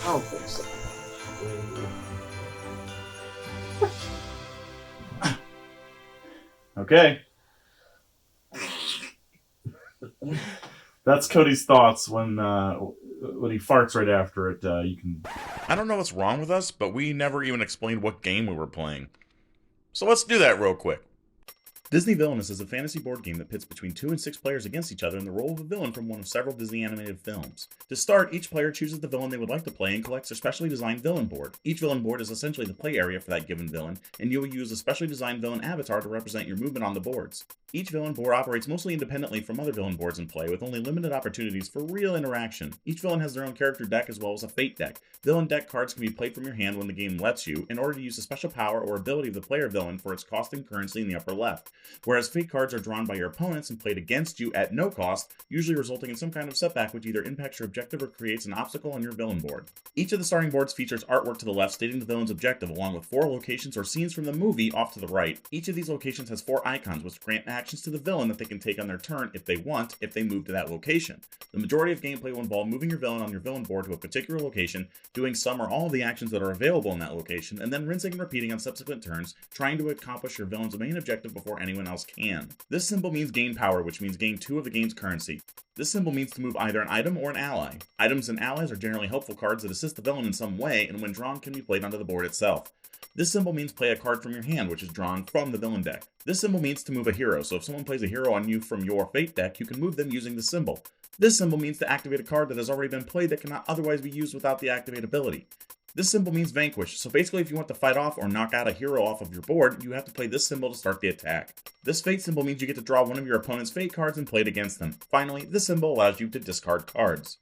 I don't think so. Okay. That's Cody's thoughts when he farts right after it. You can. I don't know what's wrong with us, but we never even explained what game we were playing. So let's do that real quick. Disney Villainous is a fantasy board game that pits between 2 and 6 players against each other in the role of a villain from one of several Disney animated films. To start, each player chooses the villain they would like to play and collects their specially designed villain board. Each villain board is essentially the play area for that given villain, and you will use a specially designed villain avatar to represent your movement on the boards. Each villain board operates mostly independently from other villain boards in play, with only limited opportunities for real interaction. Each villain has their own character deck as well as a fate deck. Villain deck cards can be played from your hand when the game lets you, in order to use a special power or ability of the player villain for its cost and currency in the upper left, whereas fate cards are drawn by your opponents and played against you at no cost, usually resulting in some kind of setback which either impacts your objective or creates an obstacle on your villain board. Each of the starting boards features artwork to the left stating the villain's objective, along with 4 locations or scenes from the movie off to the right. Each of these locations has 4 icons which grant actions to the villain that they can take on their turn if they want, if they move to that location. The majority of gameplay will involve moving your villain on your villain board to a particular location, doing some or all of the actions that are available in that location, and then rinsing and repeating on subsequent turns, trying to accomplish your villain's main objective before anyone else can. This symbol means gain power, which means gain 2 of the game's currency. This symbol means to move either an item or an ally. Items and allies are generally helpful cards that assist the villain in some way, and when drawn can be played onto the board itself. This symbol means play a card from your hand, which is drawn from the villain deck. This symbol means to move a hero, so if someone plays a hero on you from your fate deck, you can move them using the symbol. This symbol means to activate a card that has already been played that cannot otherwise be used without the activate ability. This symbol means vanquish, so basically if you want to fight off or knock out a hero off of your board, you have to play this symbol to start the attack. This fate symbol means you get to draw one of your opponent's fate cards and play it against them. Finally, this symbol allows you to discard cards.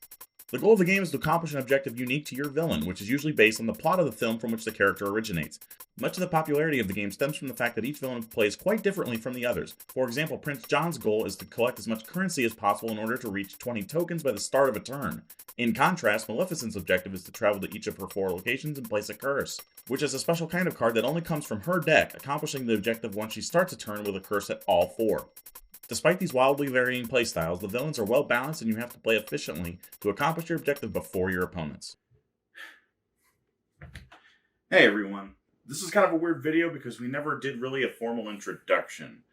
The goal of the game is to accomplish an objective unique to your villain, which is usually based on the plot of the film from which the character originates. Much of the popularity of the game stems from the fact that each villain plays quite differently from the others. For example, Prince John's goal is to collect as much currency as possible in order to reach 20 tokens by the start of a turn. In contrast, Maleficent's objective is to travel to each of her 4 locations and place a curse, which is a special kind of card that only comes from her deck, accomplishing the objective once she starts a turn with a curse at all 4. Despite these wildly varying playstyles, the villains are well balanced and you have to play efficiently to accomplish your objective before your opponents. Hey everyone. This is kind of a weird video because we never did really a formal introduction.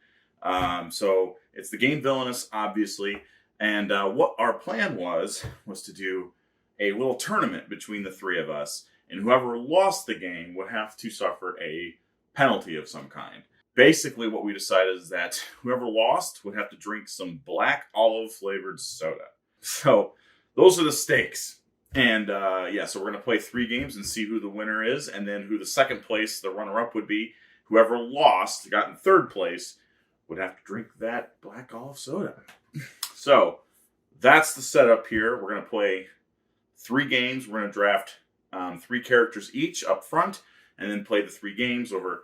So it's the game Villainous, obviously, and what our plan was to do a little tournament between the 3 of us, and whoever lost the game would have to suffer a penalty of some kind. Basically, what we decided is that whoever lost would have to drink some black olive flavored soda. So those are the stakes. And so we're going to play 3 games and see who the winner is, and then who the second place, the runner-up would be. Whoever lost, got in 3rd place, would have to drink that black olive soda. So that's the setup here. We're going to play 3 games. We're going to draft 3 characters each up front, and then play the 3 games over,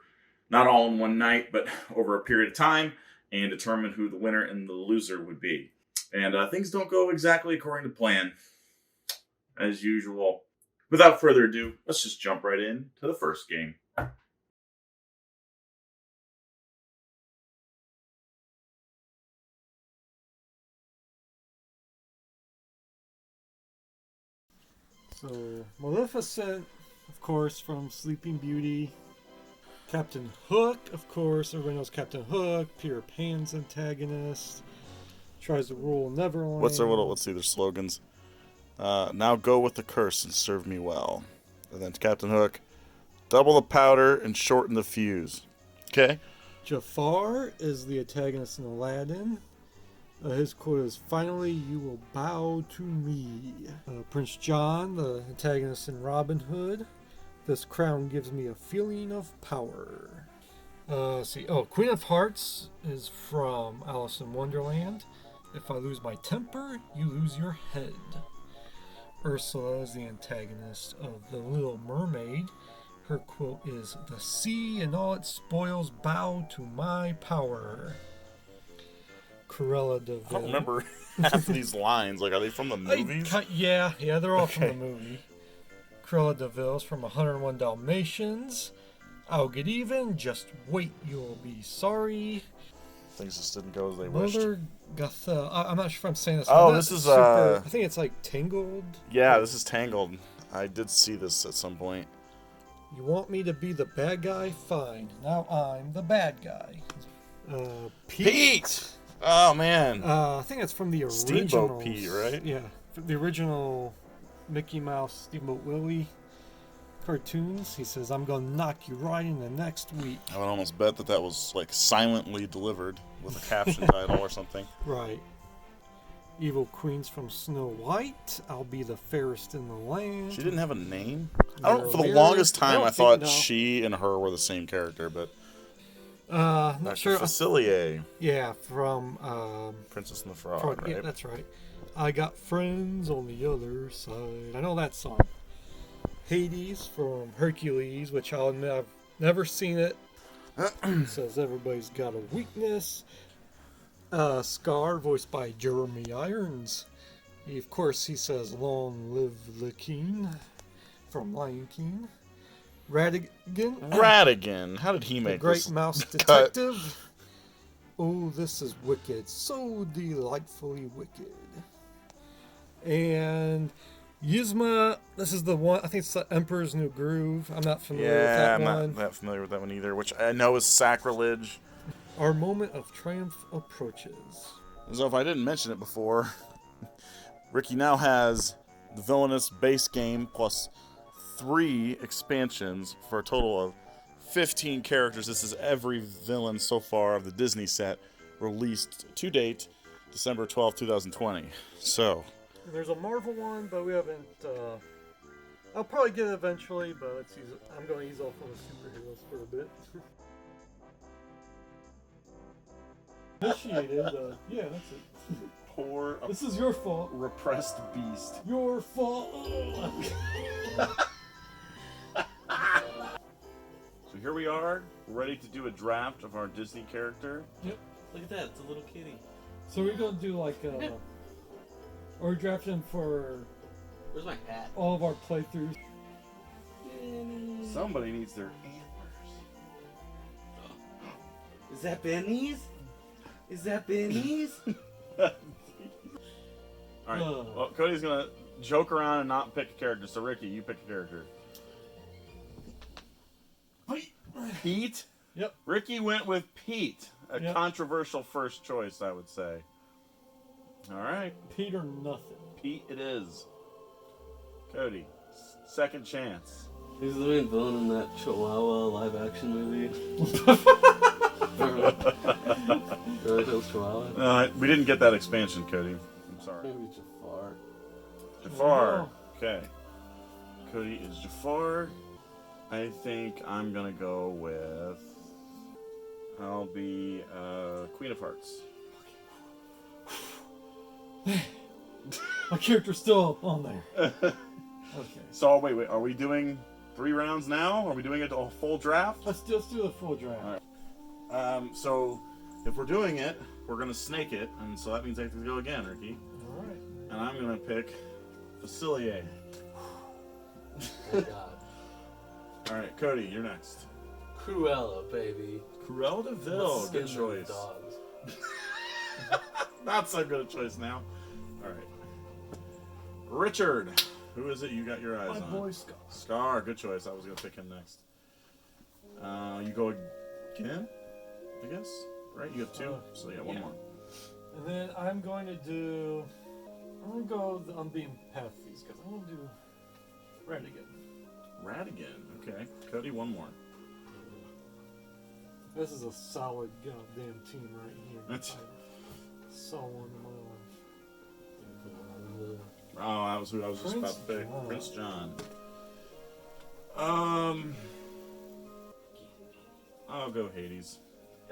not all in one night, but over a period of time, and determine who the winner and the loser would be. And things don't go exactly according to plan, as usual. Without further ado, let's just jump right in to the first game. So, Maleficent, of course, from Sleeping Beauty. Captain Hook, of course, everybody knows Captain Hook, Peter Pan's antagonist. Tries to rule Neverland. Let's see their slogans. Now go with the curse and serve me well. And then Captain Hook, double the powder and shorten the fuse. Okay. Jafar is the antagonist in Aladdin. His quote is, "Finally you will bow to me." Prince John, the antagonist in Robin Hood. "This crown gives me a feeling of power." Queen of Hearts is from Alice in Wonderland. "If I lose my temper, you lose your head." Ursula is the antagonist of The Little Mermaid. Her quote is, "The sea and all its spoils bow to my power." Cruella de Vil. I don't remember half of these lines. Like, are they from the movies? Yeah, they're all from the movie. Cruella de Vil is from 101 Dalmatians. "I'll get even, just wait, you'll be sorry." Things just didn't go as they wished. Mother Gothel. I'm not sure if I'm saying this. Oh, this is I think it's like Tangled. Yeah, this is Tangled. I did see this at some point. You want me to be the bad guy? Fine. Now I'm the bad guy. Pete! Oh, man. I think that's from the original. Steamboat Pete, right? Yeah, the original Mickey Mouse Steamboat Willie cartoons. He says, "I'm gonna knock you right in the next week." I would almost bet that was like silently delivered with a caption title or something. Right. Evil queens from Snow White. I'll be the fairest in the land. She didn't have a name. No. For the longest time, I thought no. she and her were the same character, but I'm not Dr. sure. Facilier, Yeah, from Princess and the Frog, right? Yeah, that's right. I got friends on the other side. I know that song. Hades from Hercules, which I'll admit I've never seen it. It says everybody's got a weakness. Scar, voiced by Jeremy Irons. Of course, he says, "Long live the king," from Lion King. Radigan. How did he The make Great this? Mouse Detective. Oh, this is wicked. So delightfully wicked. And Yzma, this is the one, I think it's the Emperor's New Groove. I'm not familiar with Yeah, that I'm one. not that familiar with that one either, which I know is sacrilege. Our moment of triumph approaches. So if I didn't mention it before, Ricky now has the Villainous base game plus 3 expansions for a total of 15 characters. This is every villain so far of the Disney set released to date, December 12, 2020. So, There's a Marvel one, but we haven't. I'll probably get it eventually, but I'm going to ease off on the superheroes for a bit. Initiated. Yeah, that's it. poor This is your fault. repressed beast. Your fault. So here we are, ready to do a draft of our Disney character. Yep. Look at that, it's a little kitty. So we're gonna do like or draft him for Where's my hat? all of our playthroughs. Somebody needs their antlers. Is that Benny's? Is that Benny's? All right. Well, Cody's gonna joke around and not pick a character. So Ricky, you pick a character. Pete. Yep. Ricky went with Pete. A Yep. controversial first choice, I would say. All right, Peter nothing. Pete it is. Cody, second chance. He's the main villain in that Chihuahua live action movie. Really Hills Chihuahua? We didn't get that expansion, Cody. I'm sorry. Maybe Jafar. Jafar. Okay. Cody is Jafar. I think I'm gonna go with. I'll be Queen of Hearts. My character's still on there. Okay. So wait. Are we doing 3 rounds now? Are we doing a full draft? Let's do the full draft. All right. So if we're doing it, we're gonna snake it, and so that means I have to go again, Ricky. All right. And I'm gonna pick Facilier. Thank God. All right, Cody, you're next. Cruella, baby. Cruella de Vil, good Skin those choice. dogs. Not so good a choice now. All right. Richard, who is it you got your eyes My on? boy Scott. Scar, good choice. I was gonna pick him next. You go again, I guess. Right? You have 2, so yeah, one more. And then I'm going to do. I'm gonna go. I'm being Pathies because I'm gonna do Radigan. Radigan. Okay. Cody, one more. This is a solid goddamn team right here. That's- I saw one in my life. Oh, that was who I was just about to pick. John. Prince John. I'll go Hades.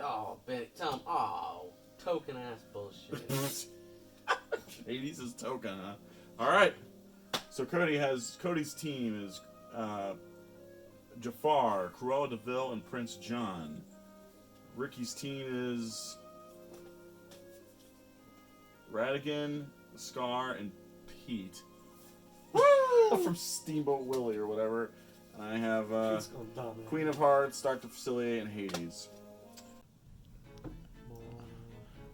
Oh, Benny, tell him. Oh, token ass bullshit. Hades is token, huh? All right. So Cody's team is Jafar, Cruella de Vil, and Prince John. Ricky's team is Radigan, Scar, and Pete. From Steamboat Willie or whatever. And I have He's gonna dominate. Queen of Hearts, Dr. Facilier, and Hades.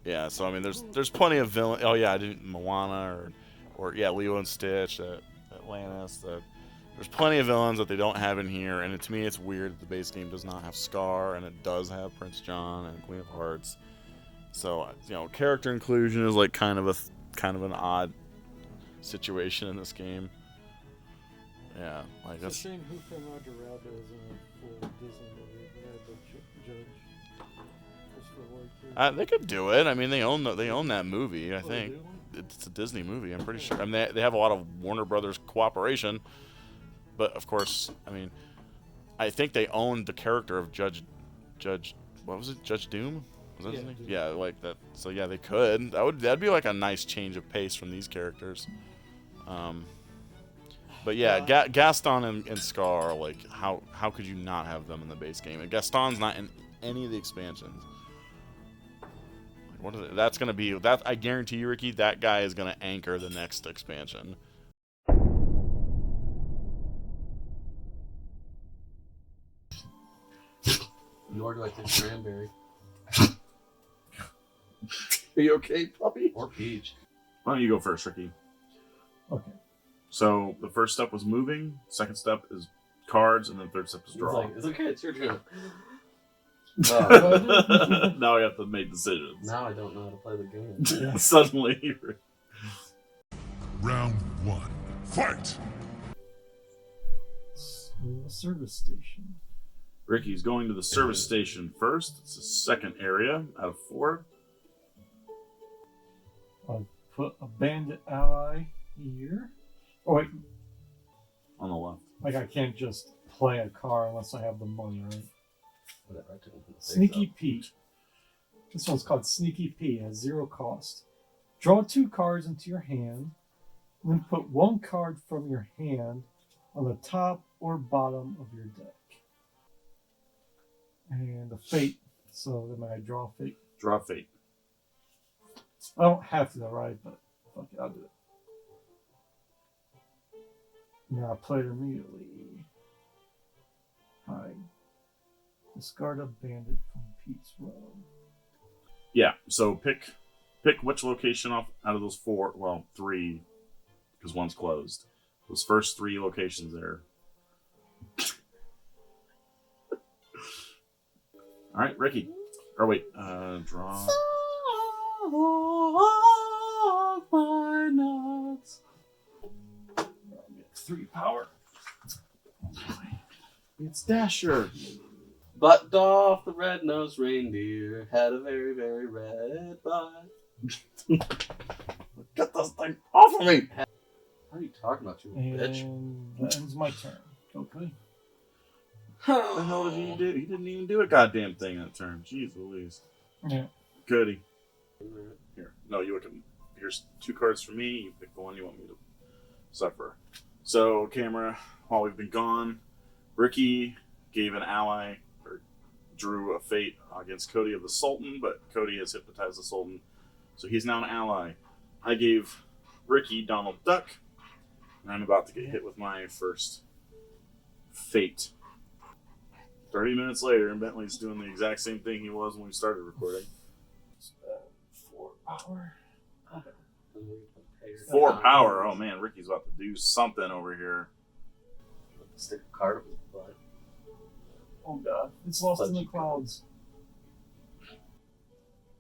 Yeah, so I mean, there's plenty of villain. Oh yeah, I didn't Moana or yeah, Lilo and Stitch, Atlantis, There's plenty of villains that they don't have in here, and to me it's weird that the base game does not have Scar, and it does have Prince John and Queen of Hearts. So, you know, character inclusion is like kind of an odd situation in this game. Yeah, like It's a that's shame Who Framed Roger Rabbit isn't a full Disney movie. They had the judge, Christopher Lloyd here. they could do it. I mean, they own that movie. I Oh, they think do? it's a Disney movie. I'm pretty sure. I mean, they have a lot of Warner Brothers cooperation, but of course, I mean, I think they own the character of Judge. What was it? Judge Doom? Was that his name? Doom. Yeah, like that. So yeah, they could. That'd be like a nice change of pace from these characters. But yeah, Gaston and Scar, like how could you not have them in the base game? And Gaston's not in any of the expansions. Like, what is it? That's gonna be that. I guarantee you, Ricky, that guy is gonna anchor the next expansion. Nor do I think cranberry Are you okay, puppy? or peach. Why don't you go first, Ricky? Okay. So the first step was moving. Second step is cards, and then third step is He's draw. like, it's okay, it's your turn. Now I have to make decisions. Now I don't know how to play the game. Suddenly. Round 1. Fight! A service station. Ricky's going to the service station first. It's the second area out of 4. I'll put a bandit ally here. Oh wait, On the left. like I can't just play a car unless I have the money, right? Whatever, I took it from the safe Sneaky zone. Pete. This one's called Sneaky Pete. It has 0 cost. Draw 2 cards into your hand, and then put 1 card from your hand on the top or bottom of your deck. And a fate. So then I draw a fate. Draw fate. I don't have to, right? But fuck it, I'll do it. Now play it immediately. Hide. Discard a bandit from Pete's row. Yeah, so pick which location off out of those 4, well, 3, because one's closed. Those first 3 locations there. Alright, Ricky. Or wait, draw. My nuts. 3 power. It's Dasher. Butt off the red-nosed reindeer had a very, very red butt. Get this thing off of me! What are you talking about, you bitch? And that ends my turn. Okay. What the hell did he do? He didn't even do a goddamn thing that turn. Jeez Louise. Yeah. Goody. Here. No, you look at. Here's 2 cards for me. You pick the one you want me to suffer. So, camera, while we've been gone, Ricky gave an ally, or drew a fate against Cody of the Sultan, but Cody has hypnotized the Sultan, so he's now an ally. I gave Ricky Donald Duck, and I'm about to get hit with my first fate. 30 minutes later, and Bentley's doing the exact same thing he was when we started recording. 4 power. 4 power. Oh man, Ricky's about to do something over here. Stick a card up his butt. Oh god. It's lost in the clouds.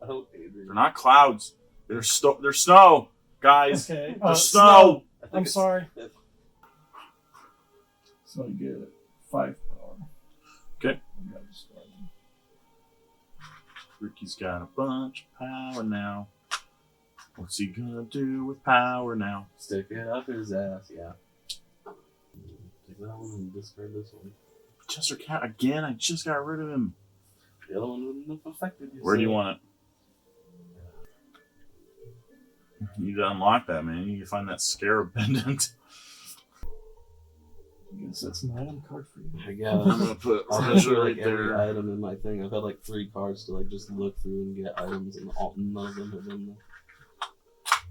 Oh, Adrian. They're not clouds. They're snow, guys. Okay. There's snow. I think I'm it's- sorry. it's- So I get 5 power. Okay. I gotta discard them. Ricky's got a bunch of power now. What's he gonna do with power now? Stick it up his ass, yeah. Take that one and discard this one. Chester Cat again? I just got rid of him. The other one wouldn't have affected you. Where do you so- want it? You need to unlock that, man. You need to find that scarab pendant. I guess that's an item card for you. Yeah, I'm gonna put I'll go treasure through right like every there. item in my thing. I've had like 3 cards to like just look through and get items, and none of them have been there.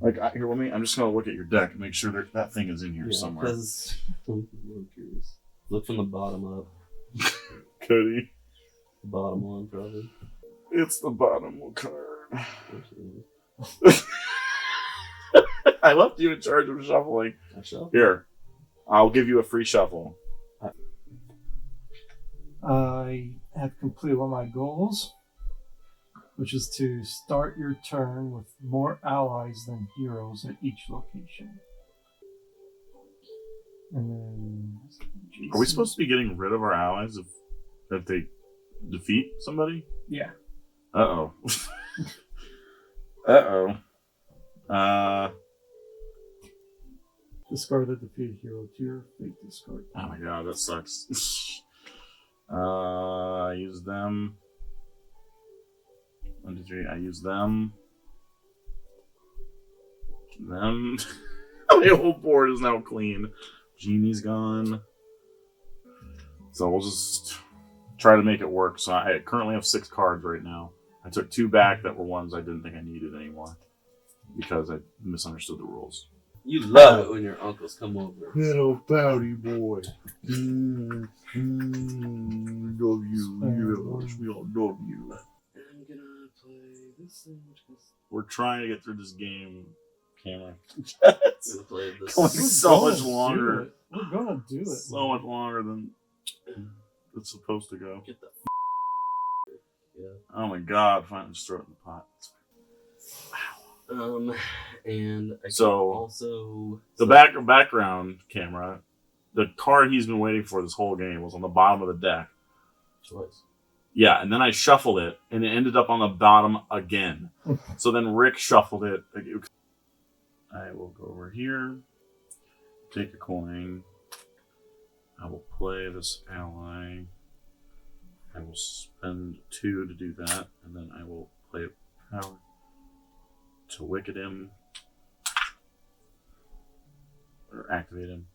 Like here with me, I'm just gonna look at your deck and make sure that thing is in here somewhere. Because I'm curious. Look from the bottom up. Cody, The bottom one, probably. it's the bottom card. Which is- I left you in charge of shuffling. I shall. Here, I'll give you a free shuffle. I have completed one of my goals, which is to start your turn with more allies than heroes at each location. And then Are we supposed to be getting rid of our allies if they defeat somebody? Yeah. Uh-oh. Uh-oh. Discard the defeated hero to your fate discard. Oh my god, that sucks. I use them. 1, 2, 3. I use them. Them. My whole board is now clean. Genie's gone. So we'll just try to make it work. So I currently have 6 cards right now. I took 2 back that were ones I didn't think I needed anymore because I misunderstood the rules. You love it when your uncles come over. Little pouty boy. Love you. Yes, we all love you. I'm gonna play this thing. We're trying to get through this game, Cameron. We're gonna play this. Going so much longer. We're gonna do it. So much longer than it's supposed to go. Get the yeah. Oh my god, finally just throw it in the pot. And I So, also The background camera, the card he's been waiting for this whole game was on the bottom of the deck. choice. Yeah, and then I shuffled it, and it ended up on the bottom again. So then Rick shuffled it. I will go over here, take a coin. I will play this ally. I will spend 2 to do that, and then I will play a power to wicked him or activate him.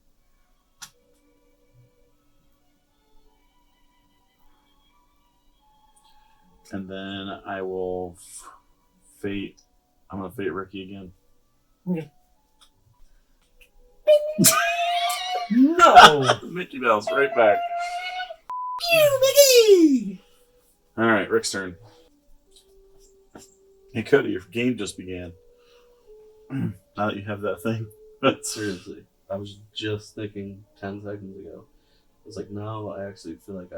And then I will fate. I'm gonna fate Ricky again. Okay. No! Mickey Mouse, right back. All right, Rick's turn. Hey Cody, your game just began. Now that you have that thing. Seriously, I was just thinking 10 seconds ago. I was like, no, I actually feel like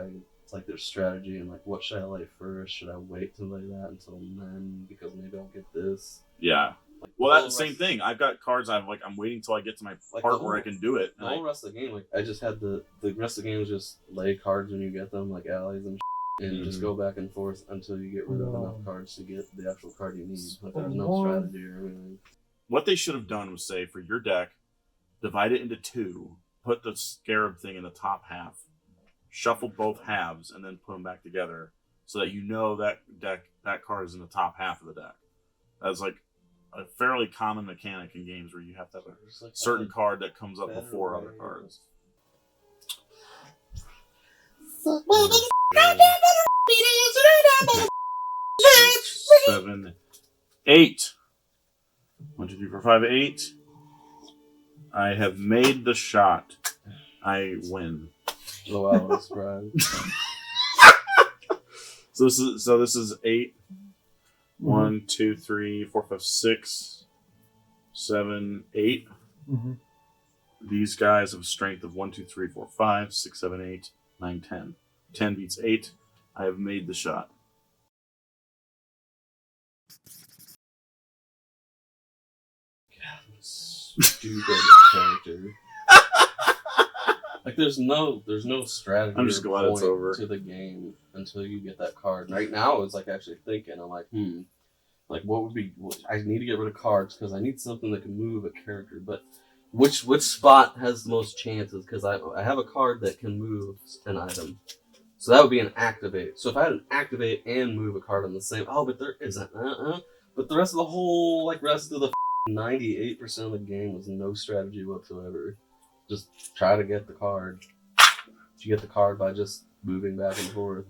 it's like there's strategy and like, what should I lay first? Should I wait to lay that until then because maybe I'll get this? Yeah. Like, Well, that's the same thing. I've got cards. I'm waiting till I get to my part where I can do it. The whole rest of the game, like I just had the rest of the game was just lay cards when you get them, like allies and and just go back and forth until you get rid of enough cards to get the actual card you need. Like there's no strategy or anything. What they should have done was say, for your deck, divide it into 2, put the scarab thing in the top half, shuffle both halves, and then put them back together so that you know that card is in the top half of the deck. That's like a fairly common mechanic in games where you have to have a certain card that comes up before other cards. 6, 7, 8. 1, 2, 3, 4, 5, 8. I have made the shot. I win. Oh wow, that's right. So this is 8. 1, 2, 3, 4, 5, 6, 7, 8. Mm-hmm. These guys have a strength of 1, 2, 3, 4, 5, 6, 7, 8, 9, 10. 10 beats 8. I have made the shot. Stupid character. Like there's no strategy. I'm just glad it's over to the game until you get that card. Right now, it's like actually thinking. I'm like, like what would be? I need to get rid of cards because I need something that can move a character. But which spot has the most chances? Because I have a card that can move an item, so that would be an activate. So if I had an activate and move a card on the same, but there isn't. But the rest of the whole rest of the 98% of the game was no strategy whatsoever. Just try to get the card. You get the card by just moving back and forth.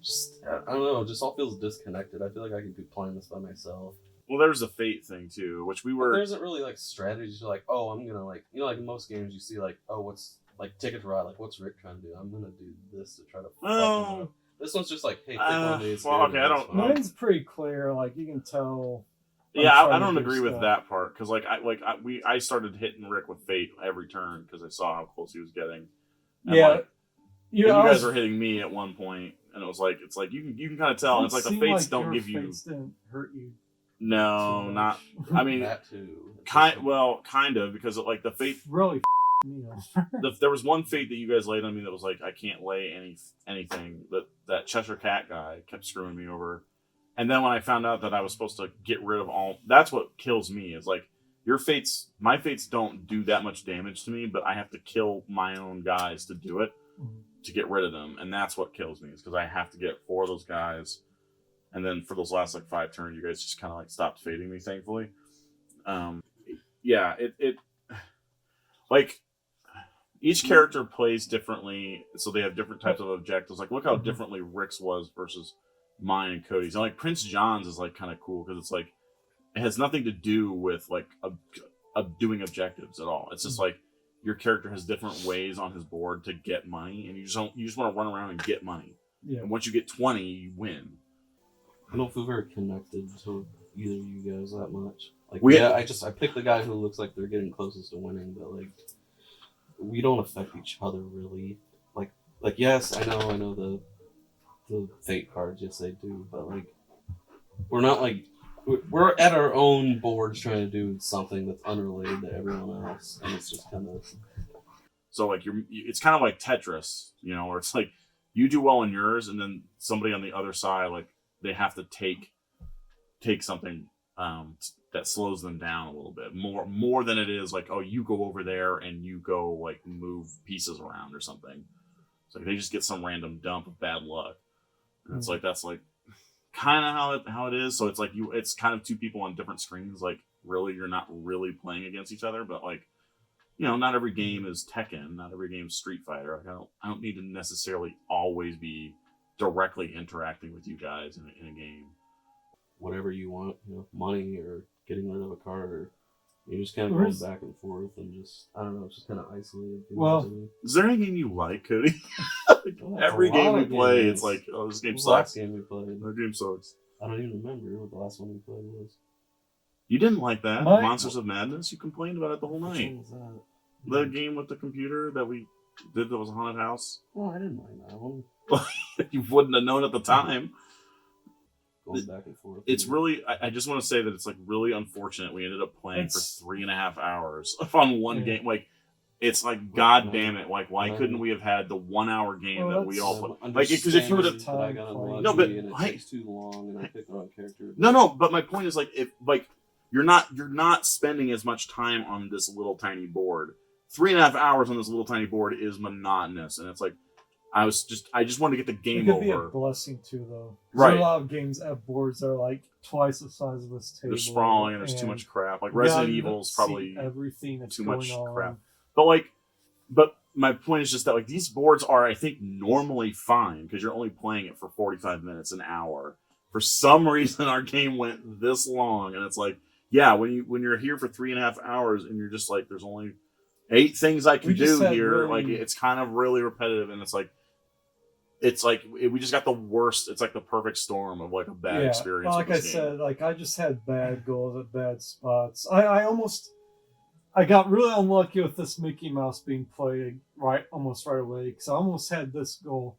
Just, I don't know, it just all feels disconnected. I feel like I could be playing this by myself. Well, there's a fate thing too, which we were. But there isn't really strategies. You're like, oh, I'm gonna in most games you see what's Ticket to Ride. What's Rick trying to do? I'm gonna do this to try to. Fuck him up. This one's just hey, pick one of these. Well, okay, I don't know. Mine's pretty clear. You can tell I'm Yeah, I trying to don't do agree with stuff. that part because I started hitting Rick with Fate every turn because I saw how close he was getting. And Yeah, like, you, and I you guys was, were hitting me at one point, and it's like you can kind of tell. And Don't it's like the seem Fates like don't your give you fates didn't hurt you no, too not. much. I mean, That too. It's kind just well, kind of because like the Fate. Really me up. There was one Fate that you guys laid on me that was like I can't lay anything. That Cheshire Cat guy kept screwing me over. And then when I found out that I was supposed to get rid of all, that's what kills me. Is like my fates don't do that much damage to me, but I have to kill my own guys to do it, to get rid of them, and that's what kills me. Is because I have to get 4 of those guys, and then for those last like 5 turns, you guys just kind of like stopped fading me, thankfully. Yeah, it like each character plays differently, so they have different types of objectives. Like look how differently Rick's was versus mine and Cody's. And like Prince John's is like kind of cool because it's like it has nothing to do with like doing objectives at all. It's just like your character has different ways on his board to get money, and you just want to run around and get money. Yeah. And once you get 20, you win. I don't feel very connected to either of you guys that much. Like I pick the guy who looks like they're getting closest to winning, but like we don't affect each other really. Like yes, I know the fate cards, yes they do, but like we're not like we're at our own boards trying to do something that's unrelated to everyone else, and it's just kind of so like it's kind of like Tetris, you know, where it's like you do well in yours, and then somebody on the other side like they have to take something that slows them down a little bit more than it is like oh you go over there and you go like move pieces around or something. So like, they just get some random dump of bad luck. And it's like that's like kind of how it is. So it's like it's kind of 2 people on different screens. Like really, you're not really playing against each other. But like, you know, not every game is Tekken. Not every game is Street Fighter. Like, I don't need to necessarily always be directly interacting with you guys in a game. whatever you want, you know, money or getting rid of a card, or you just kind of going back and forth and just I don't know, it's just kind of isolated. Well, is there any game you like, Cody? Well, Every game we play, games. it's like, oh, this game What was the last sucks. game we played? That game sucks. I don't even remember what the last one we played was. You didn't like that My- Monsters of Madness. You complained about it the whole Which night. one was that? The game with the computer that we did that was a haunted house. Oh, I didn't mind that one. You wouldn't have known at the time. Going back and forth. It's really, I just want to say that it's like really unfortunate we ended up playing It's- for 3.5 hours on one game. Like, it's like, god damn it. Like, why couldn't we have had the 1 hour game Well, that we all that's- played? Like, because if you would have. That I got unlucky No, but and it I- takes too long and I picked the wrong character. No, but my point is like, if like, you're not spending as much time on this little tiny board. 3.5 hours on this little tiny board is monotonous. And it's like, I just wanted to get the It game could be a over. blessing too, though. 'Cause Right. There are a lot of games that have boards that are like twice the size of this table. They're sprawling and there's too much crap. Like you Resident gotta Evil is see probably everything that's too going much on. crap. But my point is just that like these boards are, I think, normally fine because you're only playing it for 45 minutes, an hour. For some reason, our game went this long, and it's like, yeah, when you're here for 3.5 hours and you're just like, there's only 8 things I can We just do had here. really- Like it's kind of really repetitive, and it's like we just got the worst. It's like the perfect storm of like a bad experience. Well, like with I this game. said, like I just had bad goals at bad spots. I got really unlucky with this Mickey Mouse being played almost right away because I almost had this goal.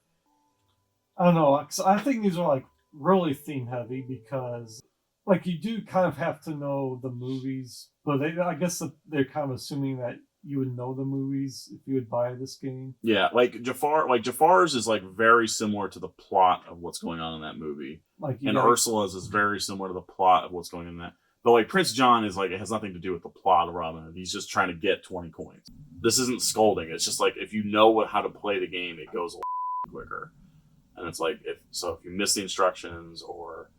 I don't know, 'cause I think these are like really theme heavy because like you do kind of have to know the movies, but I guess they're kind of assuming that you would know the movies if you would buy this game. Yeah, like Jafar's is like very similar to the plot of what's going on in that movie. Like you And gotta- Ursula's is very similar to the plot of what's going on in that. But like Prince John is like, it has nothing to do with the plot of Robin Hood. He's just trying to get 20 coins. This isn't scolding. It's just like if you know how to play the game, it goes a lot quicker. And it's like if you miss the instructions or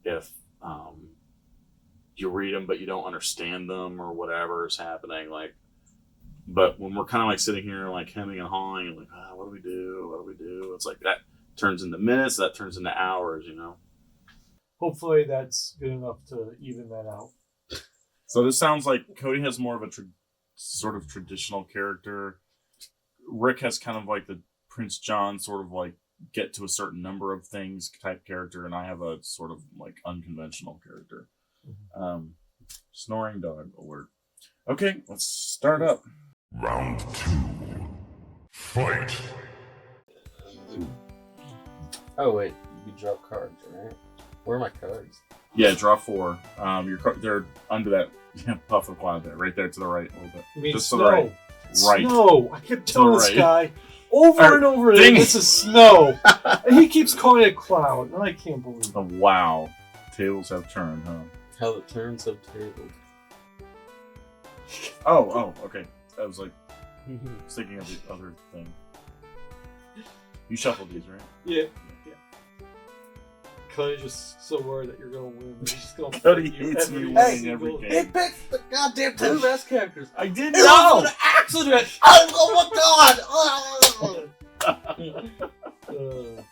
if you read them but you don't understand them or whatever is happening, like. But when we're kind of like sitting here like hemming and hawing and like, what do we do? What do we do? It's like that turns into minutes. That turns into hours. You know. Hopefully that's good enough to even that out. So this sounds like Cody has more of a sort of traditional character. Rick has kind of like the Prince John sort of like get to a certain number of things type character, and I have a sort of like unconventional character. Snoring dog alert. Okay, let's start up. Round 2. Fight. Oh wait, you drop cards, right? Where are my cards? Yeah, draw 4. They're under that puff of cloud there, right there to the right a little bit. You mean Just snow? to the right. Right. Snow. I kept telling this right. guy over and over dang again, it. this is snow. And he keeps calling it cloud, and I can't believe it. Oh, wow. Tables have turned, huh? How the turns have tabled. Oh, okay. I was like thinking of the other thing. You shuffled these, right? Yeah. Cody's just so worried that you're gonna win. He's just gonna Cody fight you hates me every winning single every He game. picked the goddamn two best characters. I didn't It was an accident! Oh my god!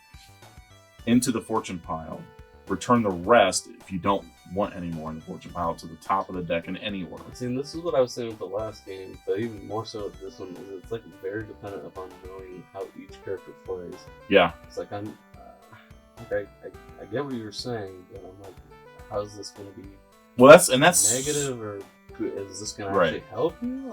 Into the fortune pile. Return the rest if you don't want any more in the fortune pile to the top of the deck in any order. See, this is what I was saying with the last game, but even more so with this one, is it's like very dependent upon knowing how each character plays. Yeah. It's like I get what you were saying, but I'm like, how's this going to be Well, that's negative, or is this going to actually help you?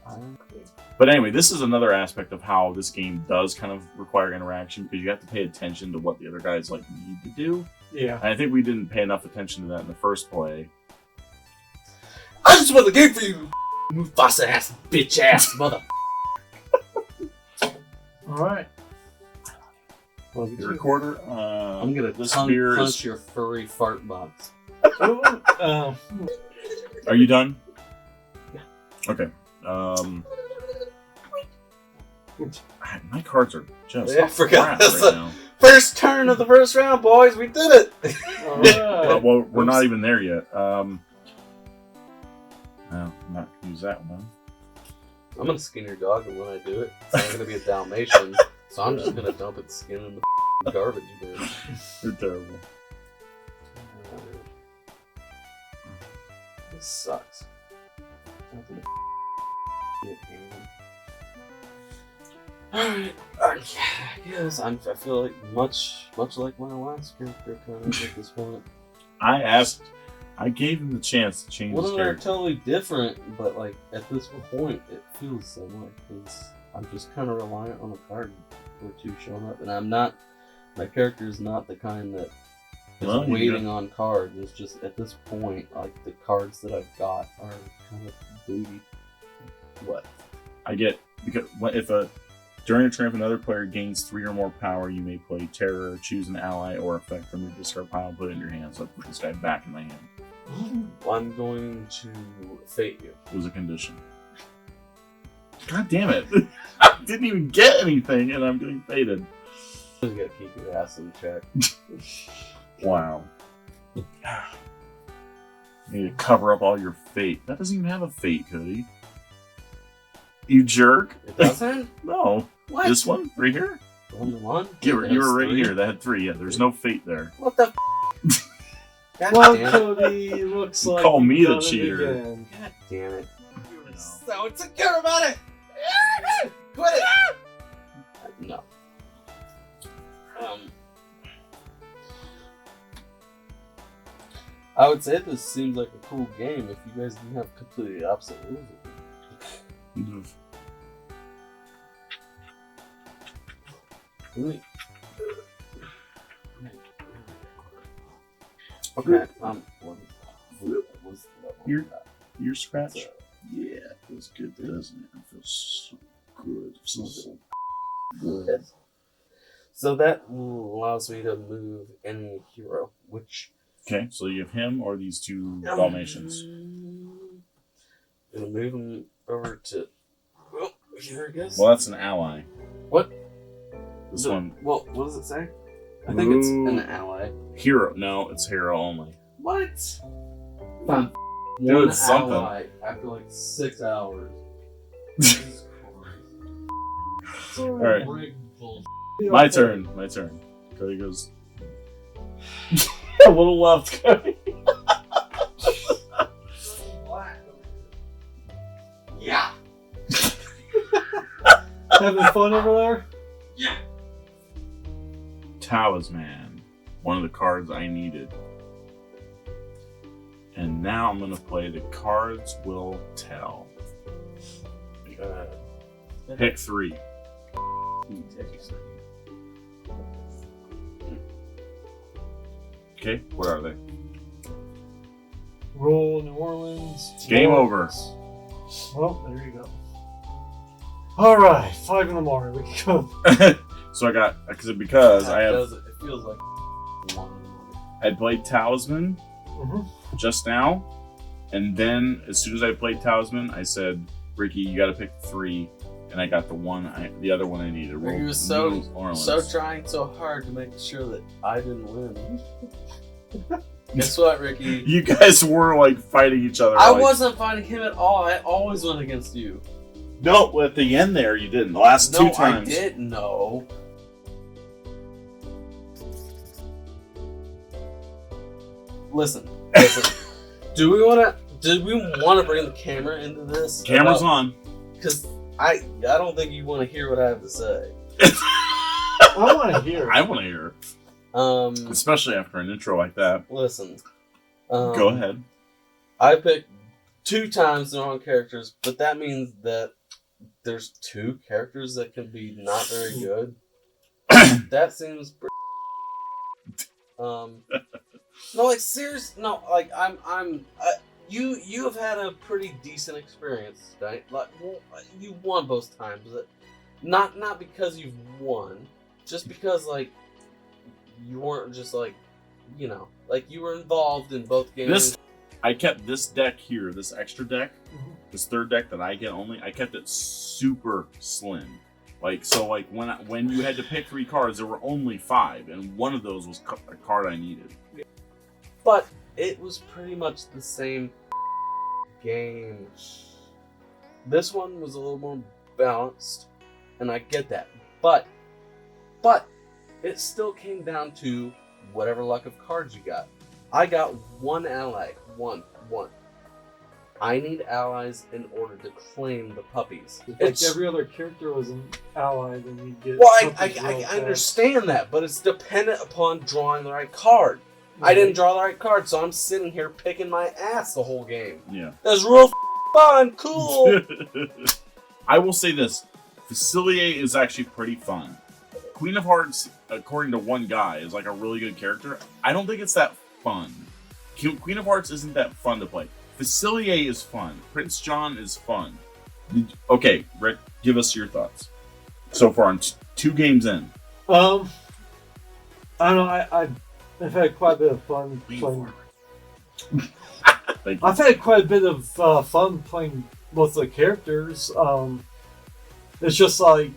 I don't think. But anyway, this is another aspect of how this game does kind of require interaction because you have to pay attention to what the other guys like need to do. Yeah. And I think we didn't pay enough attention to that in the first play. I just won the game for you, Mufasa ass, bitch ass mother. Alright. The recorder. I'm gonna this tongue beer punch is. your furry fart box. Are you done? Yeah. Okay. My cards are just. Yeah, I forgot crap that's right a- now. First turn of the first round, boys. We did it. Alright. Well, we're not even there yet. No, I'm not gonna use that one. I'm gonna skin your dog, and when I do it, it's not gonna be a Dalmatian. So I'm just gonna dump its skin in the garbage bin. You're terrible. This sucks. Alright, yes, I feel like much like my last character kind of at this point. I gave him the chance to change Well, his they're character. totally different, but like at this point, it feels similar because I'm just kind of reliant on a card or two showing up, and I'm not. My character is not the kind that is Well, you waiting on cards. It's just at this point, like the cards that I've got are kind of booty. What? I get because during a turn, if another player gains 3 or more power, you may play terror, choose an ally or effect from your discard pile, and put it in your hand. So I put this guy back in my hand. I'm going to fate you. It was a condition. God damn it! I didn't even get anything, and I'm getting fated. You gotta keep your ass in check. Wow. You need to cover up all your fate. That doesn't even have a fate, Cody. You jerk. It doesn't? No. What? This one? Right here? Only one? You were right Three? here. That had 3. Yeah, there's no fate there. What the God Well, damn it. Cody, looks You like call you've me the done it cheater. again. God damn it. You know. So insecure about it! Quit it! No. I would say this seems like a cool game if you guys didn't have completely opposite rules. Really? Okay, what's the level? You're- of that? Your scratch? It's, Yeah, it feels good, doesn't it? It feels so good. It feels so good. So that allows me to move any hero, which Okay, so you have him or these 2 Dalmatians? I'm gonna move him over to. Well, here it goes. Well, that's an ally. What? This one, Well, what does it say? I think it's Ooh. an ally. hero. No, it's hero only. What? Fine. Dude, One it's something. ally after like 6 hours. Jesus Christ. All right. Rigged bullshit. My turn. Cody goes. A little left, Cody. Yeah. Having fun over there? Talisman. One of the cards I needed. And And now I'm gonna play The Cards Will Tell. Pick 3. Okay, what are they? Roll New Orleans. Game over. Well, there you go. Alright, 5 in the morning. We can go. So I got because I have It feels like one. I played Talisman just now, and then as soon as I played Talisman, I said, "Ricky, you got to pick 3," and I got the other one I needed. Ricky was so trying so hard to make sure that I didn't win. Guess what, Ricky? You guys were like fighting each other. I wasn't fighting him at all. I always went against you. No, at the end there you didn't. The last 2 times. I didn't. No. Listen. Did we want to bring the camera into this? Camera's on. Because I don't think you want to hear what I have to say. I want to hear. I want to hear. Especially after an intro like that. Listen. Go ahead. I picked 2 times the wrong characters, but that means that there's 2 characters that can be not very good. That seems pretty. No, like serious. No, like you have had a pretty decent experience tonight. Like, well, you won both times, but not because you've won, just because like you weren't just like, you know, like you were involved in both games. I kept this deck here, this extra deck, this third deck that I get only. I kept it super slim. Like so, like when you had to pick 3 cards, there were only 5, and one of those was a card I needed. But it was pretty much the same game. This one was a little more balanced, and I get that. But it still came down to whatever luck of cards you got. I got 1 ally. One. I need allies in order to claim the puppies. If every other character was an ally, then you get. Well, I understand that, but it's dependent upon drawing the right card. I didn't draw the right card, so I'm sitting here picking my ass the whole game. Yeah. That was real fun, cool. I will say this. Facilier is actually pretty fun. Queen of Hearts, according to one guy, is like a really good character. I don't think it's that fun. Queen of Hearts isn't that fun to play. Facilier is fun. Prince John is fun. Okay, Rick, give us your thoughts. So far, on 2 games in. I don't know. I've had quite a bit of fun playing. I've had quite a bit of fun playing both the characters. It's just like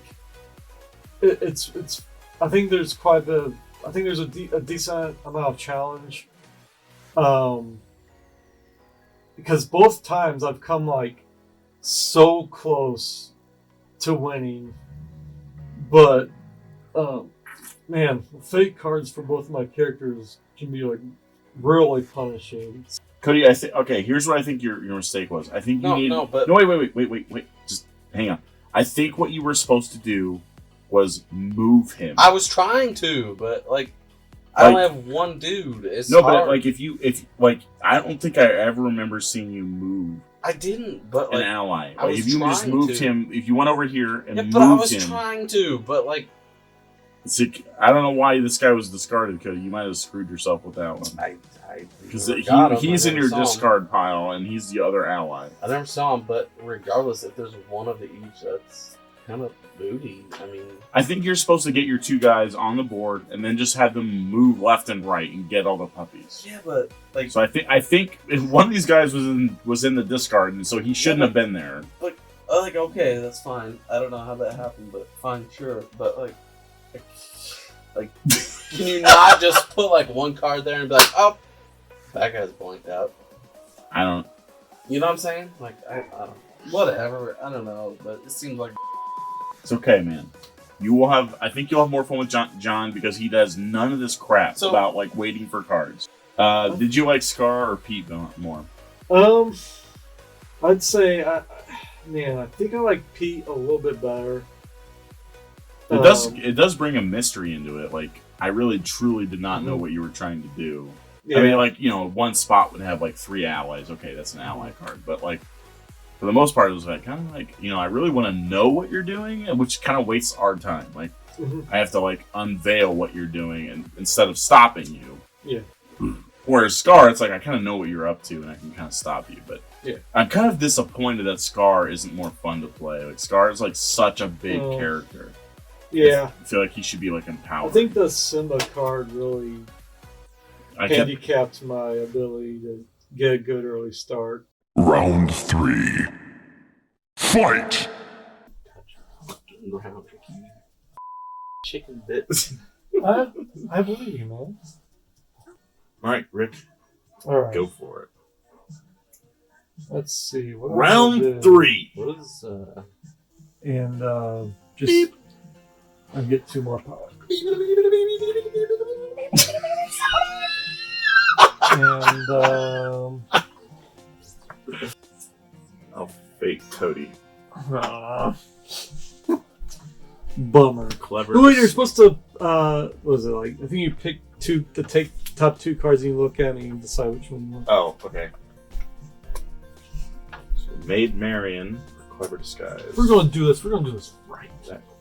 it's. I think there's quite a bit of. I think there's a decent amount of challenge. Because both times I've come like so close to winning, but man, fake cards for both of my characters can be like really punishing. Cody, okay. Here's what I think your mistake was. I think you need. But no, wait. Just hang on. I think what you were supposed to do was move him. I was trying to, but like I only have 1 dude. It's hard. But like if I don't think I ever remember seeing you move. I didn't, but like an ally. I was if you just moved him, if you went over here and moved him. But I was trying to, but like. I don't know why this guy was discarded, Cody. You might have screwed yourself with that one. Because he's in your discard pile, and he's the other ally. I never saw him, but regardless, if there's one of each, that's kind of booty. I mean, I think you're supposed to get your 2 guys on the board, and then just have them move left and right and get all the puppies. Yeah, but like, so I think if one of these guys was in the discard, and so he shouldn't have been there. Like, okay, that's fine. I don't know how that happened, but fine, sure. But like, can you not just put like 1 card there and be like, oh, that guy's blanked out? I don't. You know what I'm saying? Like, I don't. Whatever. I don't know, but it seems like it's okay, man. You will have. I think you'll have more fun with John because he does none of this crap about like waiting for cards. Did you like Scar or Pete more? I'd say, I think I like Pete a little bit better. It does bring a mystery into it. Like I really truly did not know what you were trying to do. Yeah. I mean, like, you know, one spot would have like 3 allies. Okay, that's an ally card. But like, for the most part, it was like kind of like, you know, I really want to know what you're doing, which kind of wastes our time. Like, I have to like unveil what you're doing, and instead of stopping you. Yeah. Whereas Scar, it's like I kind of know what you're up to, and I can kind of stop you. But yeah, I'm kind of disappointed that Scar isn't more fun to play. Like Scar is like such a big character. Yeah. I feel like he should be like empowered. I think the Simba card really handicapped my ability to get a good early start. Round 3. Fight! Chicken bits. I believe you, man. All right, Rick, All right, go for it. Let's see. What Round 3. What is and just I'll get 2 more power. And Oh, fake Cody. bummer. Clever. Wait, you're supposed to. What was it like? I think you pick to take top 2 cards and you look at it and you decide which one you want. Oh, okay. So, Maid Marian, Clever Disguise. We're going to do this. We're going to do this right. Exactly.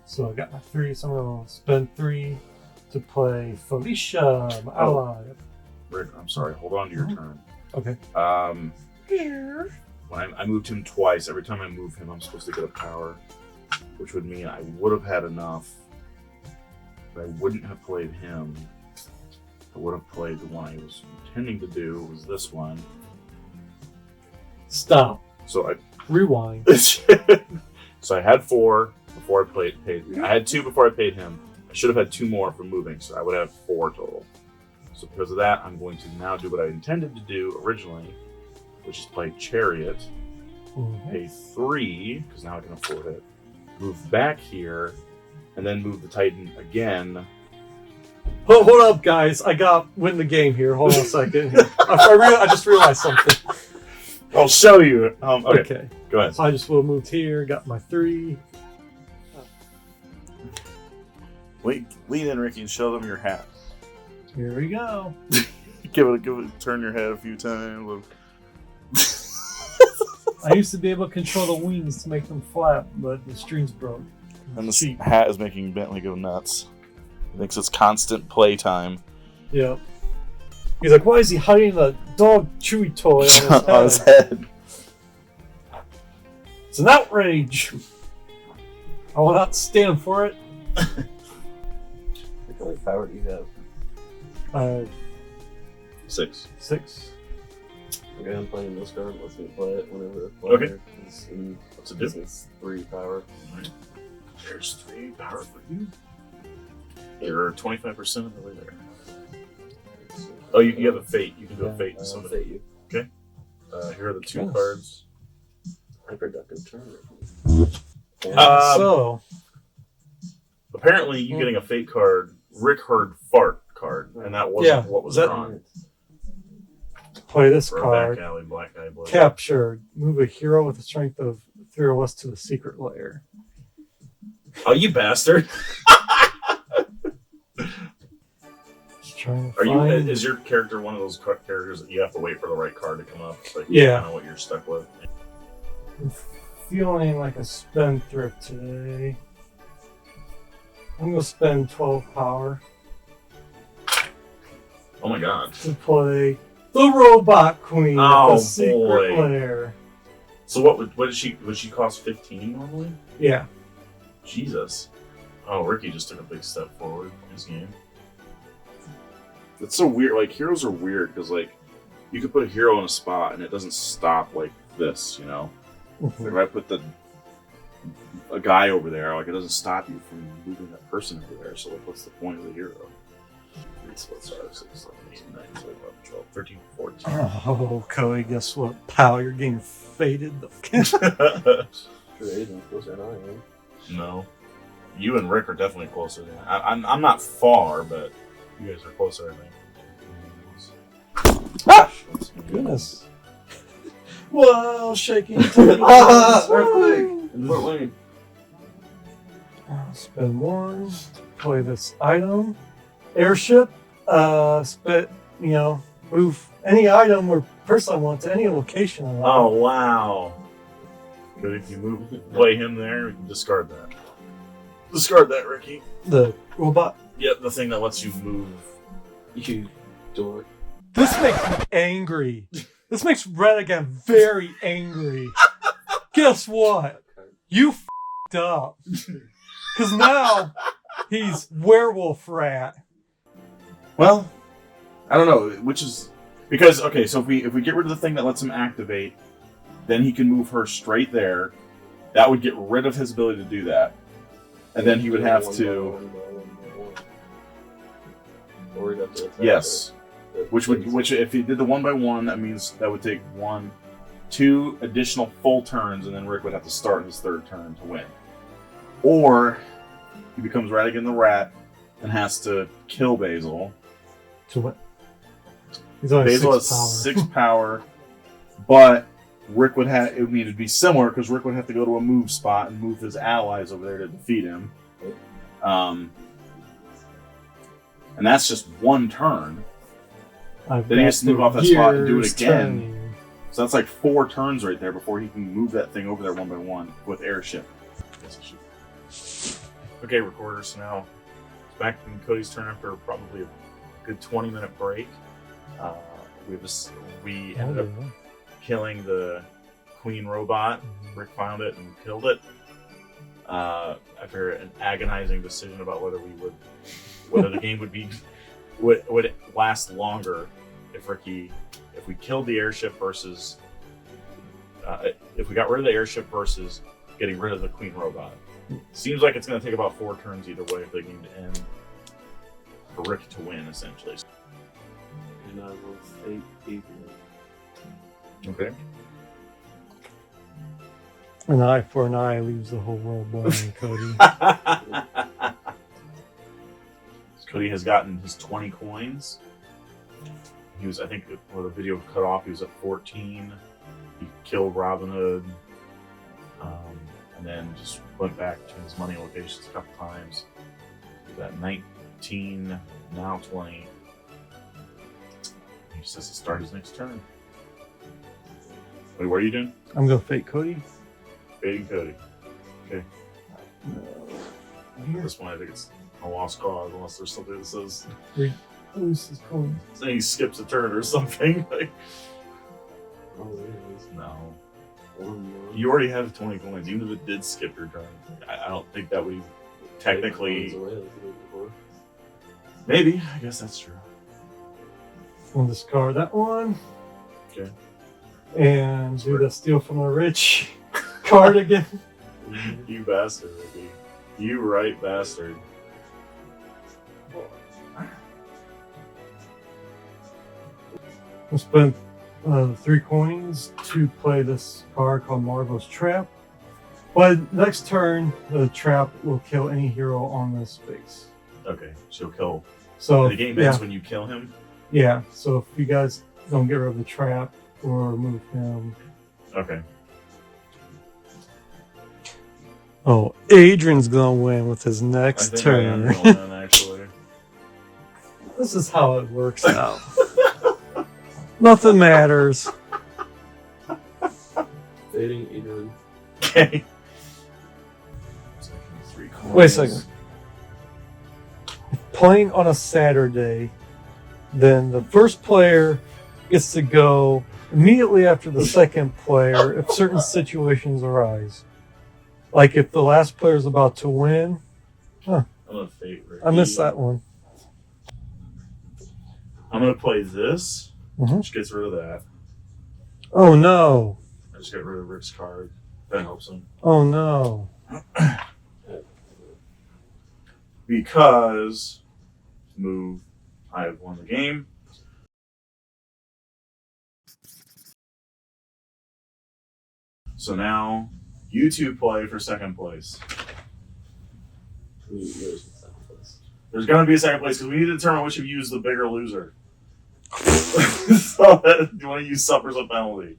So I got my 3, so I'm going to spend 3 to play Felicia, my ally. Rick, I'm sorry. Hold on to your turn. Okay. When I moved him twice, every time I move him, I'm supposed to get a power, which would mean I would have had enough, but I wouldn't have played him. I would have played the one I was intending to do, was this one. Stop. So Rewind. so I had 4 before I paid. I had 2 before I paid him. I should have had 2 more for moving, so I would have 4 total. So because of that, I'm going to now do what I intended to do originally, which is play Chariot, pay 3, because now I can afford it, move back here, and then move the Titan again. Hold up, guys. I got win the game here. Hold on a second. I just realized something. I'll show you. Okay, go ahead. So I just will move here. Got my 3. Lean in, Ricky, and show them your hat. Here we go. Give it, turn your head a few times. I used to be able to control the wings to make them flap, but the strings broke. And this hat is making Bentley go nuts. He thinks it's constant playtime. Yeah. He's like, why is he hiding a dog chewy toy On his head. It's an outrage. I will not stand for it. how much power do you have? 6. 6. Okay, I'm playing this card. Let's me play it whenever I play Okay. it. What's it do? It's 3 power. Alright. There's 3 power for you. You're 25% of the way there. Oh, you have a fate. You can do a fate to somebody. Fate you. Okay. Here are the 2 Yes. cards. Hyperductive turn. So, Apparently, you getting a fate card, Rick heard fart card, and that wasn't what was drawn. play this For a card. back alley, black guy, blue. Captured. Move a hero with a strength of 3 or less to the secret lair. Oh, you bastard! Just trying to Are you? find... Is your character one of those characters that you have to wait for the right card to come up? So Yeah. Kind of what you're stuck with. I'm feeling like a spendthrift today. I'm going to spend 12 power Oh my god! to play the Robot Queen Oh, at the secret boy. lair. So what did she? Would she cost 15 normally? Yeah. Jesus! Oh, Ricky just took a big step forward in his game. It's so weird. Like, heroes are weird because, like, you could put a hero in a spot and it doesn't stop like this, you know? Like, if I put a guy over there, like, it doesn't stop you from moving that person over there. So, like, what's the point of the hero? 3, 4, 5, 6, 7, 8, 9, 10, 11, 12, 13, 14. Oh, Cody, guess what? Pal, you're getting faded. You're Aiden closer than I am. No, you and Rick are definitely closer. Than I'm not far, but you guys are closer. I think. Ah! Goodness. Whoa, shaking. Earthquake! In Fort Wayne. Spend 1 to play this item. Airship. move any item or person I want to any location I want. Oh, wow. But if you play him there, you can discard that. Discard that, Ricky. The robot. Yep, the thing that lets you move. You dork. This makes me angry. This makes Redigan very angry. Guess what? You f***ed up. Because now he's werewolf rat. Well, I don't know, which is... Because, okay, so if we get rid of the thing that lets him activate, then he can move her straight there. That would get rid of his ability to do that. And then he would have to... Or he'd have to attack Yes. her. Which if he did the 1x1, that means that would take 2 additional full turns, and then Rick would have to start his third turn to win. Or he becomes Radigan the Rat and has to kill Basil. To what? He's only Basil has 6 power, but Rick would have. It would need to be similar because Rick would have to go to a move spot and move his allies over there to defeat him. And that's just 1 turn. Then he has to move off that spot and do it again. Turning. So that's like 4 turns right there before he can move that thing over there 1x1 with airship. Okay, recorders. So now it's back in Cody's turn after probably a good 20-minute break. We ended up killing the queen robot. Rick found it and killed it. After an agonizing decision about whether the game would last longer if we killed the airship versus if we got rid of the airship versus getting rid of the queen robot. Seems like it's going to take about 4 turns either way if the game to end for Rick to win, essentially. And I will fake Adrian. Okay. An eye for an eye leaves the whole world boiling, Cody. Cody has gotten his 20 coins. He was, I think, when the video cut off, he was at 14. He killed Robin Hood. And then just went back to his money locations a couple times. He was at 19, now 20. He just has to start his next turn. Wait, what are you doing? I'm going to fake Cody. Fading Cody. Okay. At this point, I think it's a lost cause, unless there's something that says Who's his coin? saying he skips a turn or something. Like, Oh, there it is. no. 1 more. You already have 20 coins, even if it did skip your turn. I don't think that would technically. Away like we did before. Maybe. I guess that's true. We'll discard that one. Okay. And do the steal from the rich card again. You bastard, Ricky. You right bastard. We'll spend 3 coins to play this card called Marvel's Trap. But next turn, the trap will kill any hero on this space. Okay, she'll kill. So The game ends when you kill him? Yeah, so if you guys don't get rid of the trap or move him. Okay. Oh, Adrian's gonna win with his I next think I turn. am going in, actually. This is how it works out. Nothing matters. Fading Adrian. Okay. 3 coins. Wait a second. Playing on a Saturday, then the first player gets to go immediately after the second player if certain situations arise. Like if the last player is about to win. I'm gonna fade Ricky. I missed that one. I'm gonna play this, Mhm. which gets rid of that. Oh no. I just got rid of Rick's card. That helps him. Oh no. Because move, I have won the game. So now you two play for second place. There's the second place. There's gonna be a second place because we need to determine which of you is the bigger loser. So that one of you suffers a penalty.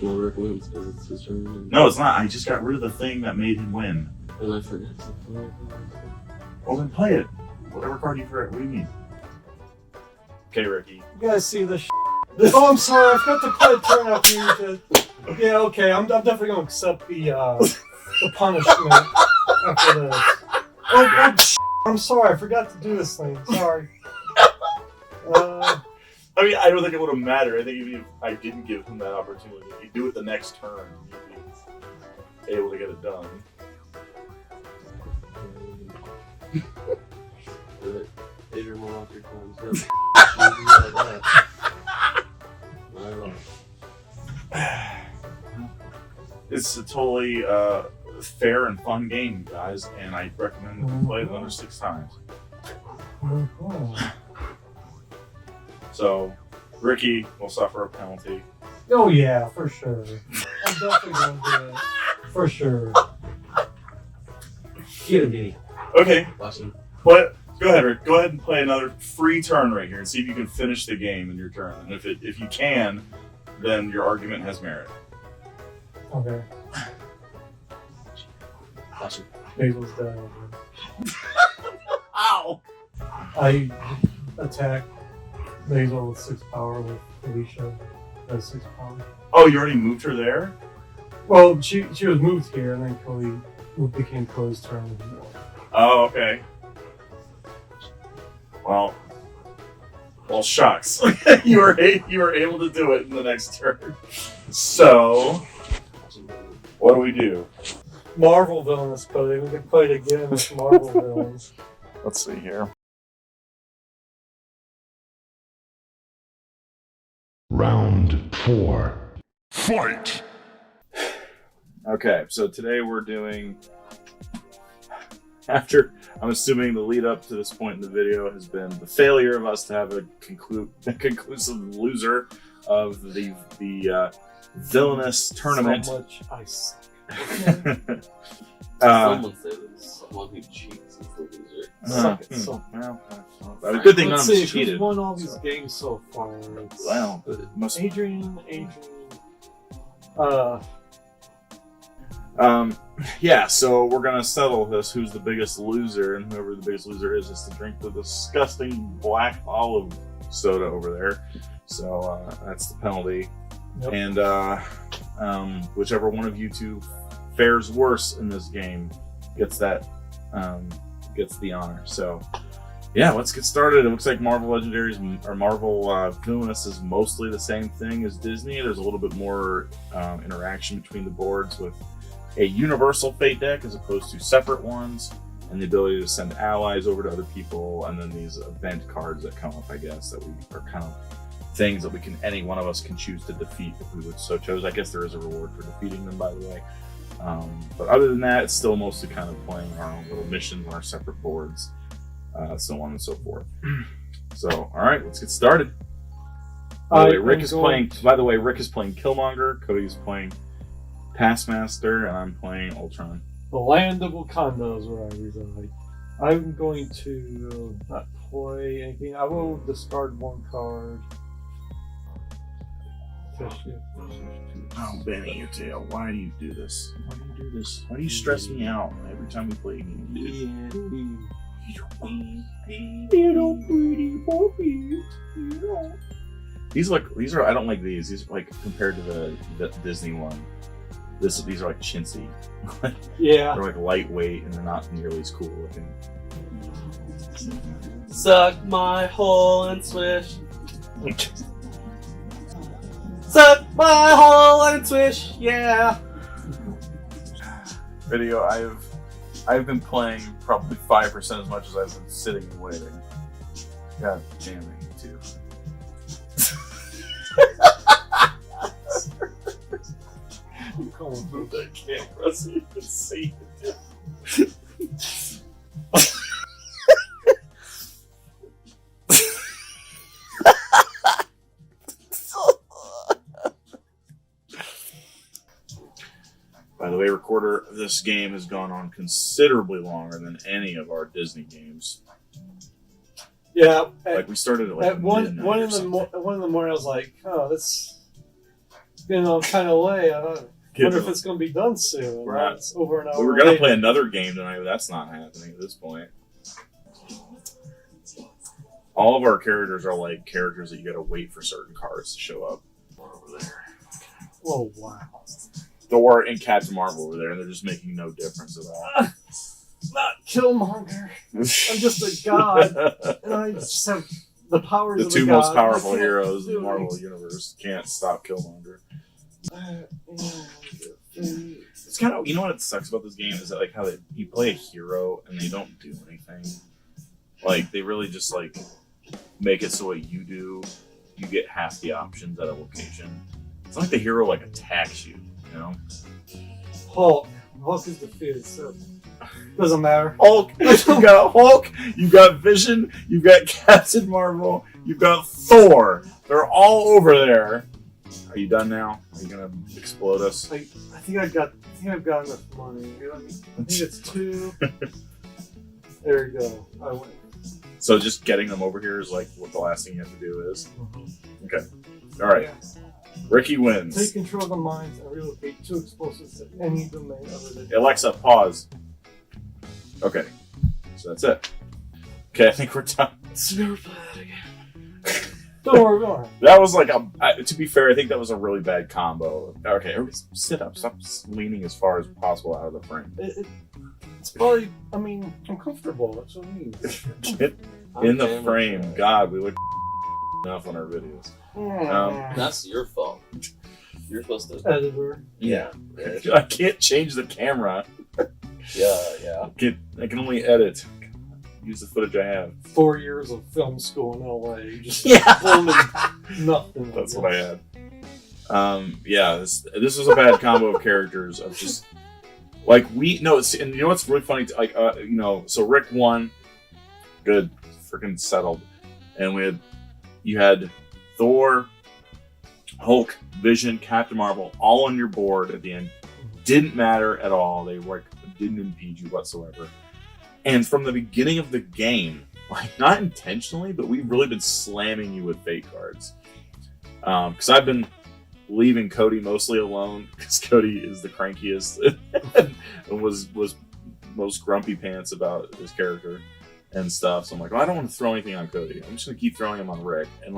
Well, Rick wins because it's his turn. No, it's not. I just got rid of the thing that made him win. And I forget. Well, then play it. Whatever card you forget. What do you mean? Okay, Ricky. You guys see this? Oh, I'm sorry. I forgot to play a turn after you did. Yeah, okay. I'm definitely gonna accept the punishment after this. Oh, I'm sorry. I forgot to do this thing. Sorry. I mean, I don't think it would have mattered. I think even if I didn't give him that opportunity, he'd do it the next turn. You'd be able to get it done. Adrian will walk your times. It's a totally fair and fun game, guys, and I recommend that you play it another 6 times. So, Ricky will suffer a penalty. Oh yeah, for sure. I'm definitely gonna do it. For sure. Get me. Okay, Watching. but go ahead, Rick. Go ahead and play another free turn right here and see if you can finish the game in your turn. And if you can, then your argument has merit. Okay. Watching. Basil's dead. Ow! I attack Basil with 6 power with Alicia as 6 power. Oh, you already moved her there? Well, she was moved here, and then Cody became Cody's turn. Oh, okay. Well, shucks. you were able to do it in the next turn. So, what do we do? Marvel Villainous, Cody. We can play it again with Marvel Villains. Let's see here. Round 4. Fight! Okay, so today we're doing, after, I'm assuming the lead up to this point in the video has been the failure of us to have a conclusive loser of the Villainous tournament. So much ice. Someone said it's someone who cheats is the loser. Suck it, so. Well, good thing none Let's of see us who's cheated. won all these games so far. It's Well, most. Adrian. Yeah, so we're gonna settle this. Who's the biggest loser, and whoever the biggest loser is to drink the disgusting black olive soda over there. So that's the penalty. Yep. And whichever one of you two fares worse in this game gets that gets the honor. So yeah, let's get started. It looks like Marvel Legendaries or Marvel Villainous is mostly the same thing as Disney. There's a little bit more interaction between the boards with a universal fate deck as opposed to separate ones, and the ability to send allies over to other people, and then these event cards that come up, I guess, that we are kind of things that any one of us can choose to defeat if we would so chose. I guess there is a reward for defeating them, by the way. But other than that, it's still mostly kind of playing our own little missions on our separate boards, so on and so forth. So, all right, let's get started. By the way, Rick is playing Killmonger. Cody's playing Taskmaster, and I'm playing Ultron. The land of Wakanda is where I reside. I'm going to not play anything. I will discard 1 card. Oh, Benny, you tail. Why do you do this? Why do you do this? Why do you stress me out every time we play a game, dude? These are I don't like these. These are like compared to the Disney one. These are like chintzy. Yeah. They're like lightweight and they're not nearly as cool looking. Suck my hole and swish. Suck my hole and swish, yeah. Video, I've been playing probably 5% as much as I've been sitting and waiting. God damn it, you two. Come on, Move that camera so you can see it. By the way, recorder, this game has gone on considerably longer than any of our Disney games. Yeah. Like we started at like At one midnight or in the something. morning, I was like, "Oh, this been kind of late. I wonder Kids if are- it's going to be done soon. We're not- It's over an hour. We were gonna late. play another game tonight, but that's not happening at this point. All of our characters are like characters that you gotta wait for certain cards to show up. Over there. Oh, wow. Thor and Captain Marvel over there, and they're just making no difference at all. Not Killmonger. I'm just a god. And I just have the powers The of two a most god. powerful I can't heroes in do the Marvel universe can't stop Killmonger. It's kind of, you know what sucks about this game is that like how you play a hero and they don't do anything. Like they really just like make it so what you do, you get half the options at a location. It's not like the hero like attacks you, you know. Hulk. Hulk is defeated, so doesn't matter. Hulk, you got Hulk, you got Vision, you've got Captain Marvel, you've got Thor. They're all over there. Are you done now? Are you gonna explode us? I think I've got enough money. I think it's 2. There you go. I win. So just getting them over here is like what the last thing you have to do is. Okay. All right. Yeah. Ricky wins. Take control of the mines and relocate 2 explosives to any domain other than. Alexa, pause. Okay. So that's it. Okay, I think we're done. Don't worry about it. That was like to be fair, I think that was a really bad combo. Okay, everybody sit up. Stop leaning as far as possible out of the frame. It's probably. I mean, I'm comfortable. That's what I mean. Get in the frame. God, we look enough on our videos. That's your fault. You're supposed to. Editor. Yeah. I can't change the camera. Yeah. I can only edit. Use the footage I have. 4 years of film school in LA. Just Yeah. filming nothing. That's what I had. Yeah, this was a bad combo of characters of just like and you know what's really funny? So Rick won, good, freaking settled, and you had Thor, Hulk, Vision, Captain Marvel all on your board at the end. Didn't matter at all. They didn't impede you whatsoever. And from the beginning of the game, like not intentionally, but we've really been slamming you with fate cards. Because I've been leaving Cody mostly alone because Cody is the crankiest and was most grumpy pants about his character and stuff. So I'm like, well, I don't want to throw anything on Cody. I'm just gonna keep throwing him on Rick. And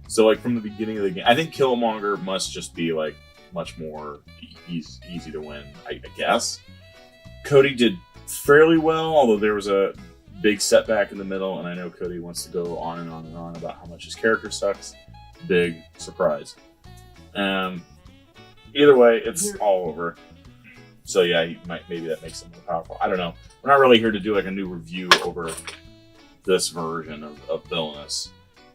so from the beginning of the game, I think Killmonger must just be like much more easy to win. I guess Cody did fairly well, although there was a big setback in the middle, and I know Cody wants to go on and on and on about how much his character sucks. Big surprise. Either way, it's all over. So yeah, maybe that makes him more powerful. I don't know. We're not really here to do like a new review over this version of Villainous.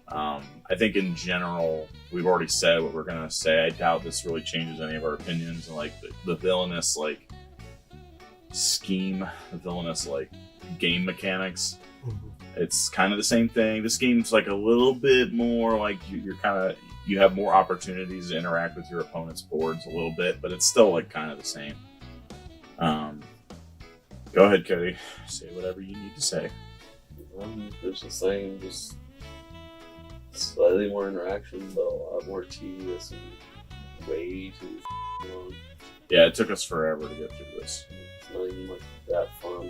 I think in general, we've already said what we're gonna say. I doubt this really changes any of our opinions. And like the Villainous scheme, the Villainous game mechanics. It's kind of the same thing. This game's like a little bit more like you have more opportunities to interact with your opponent's boards a little bit, but it's still like kind of the same. Go ahead, Cody. Say whatever you need to say. It's the same, just slightly more interaction, but a lot more tedious and way too long. Yeah, it took us forever to get through this. It's not even like that fun.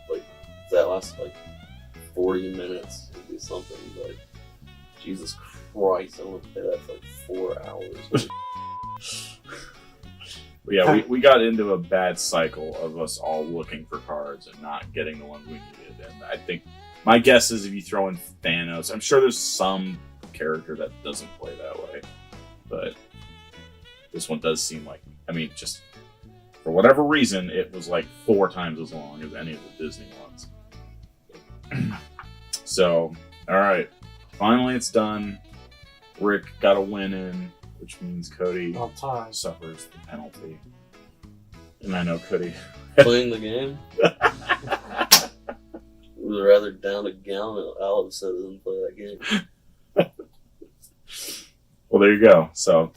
Like that lasts like 40 minutes to do something. Like Jesus Christ, I want to play that for like 4 hours. But yeah, we got into a bad cycle of us all looking for cards and not getting the ones we needed. And I think my guess is if you throw in Thanos, I'm sure there's some character that doesn't play that way. But this one does seem like, just for whatever reason, it was like 4 times as long as any of the Disney ones. So, alright. Finally it's done. Rick got a win in, which means Cody suffers the penalty. And I know Cody. Playing the game? Would rather down a gallon of Allison than play that game. Well, there you go. So.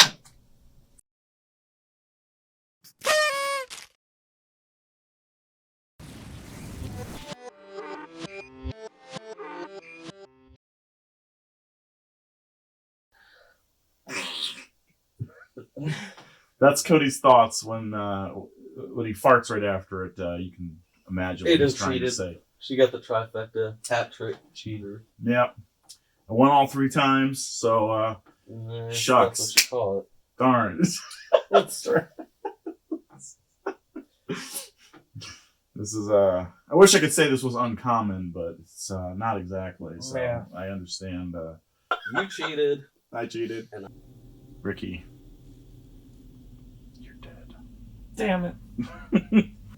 That's Cody's thoughts when he farts right after it. You can imagine what he's trying to say. She got the trifecta, hat trick, cheater. Yep. I won all 3 times, so shucks. That's what you call it. Darn. That's right. This is I wish I could say this was uncommon, but it's not exactly. So Yeah. I understand. You cheated. I cheated. Ricky, you're dead. Damn it.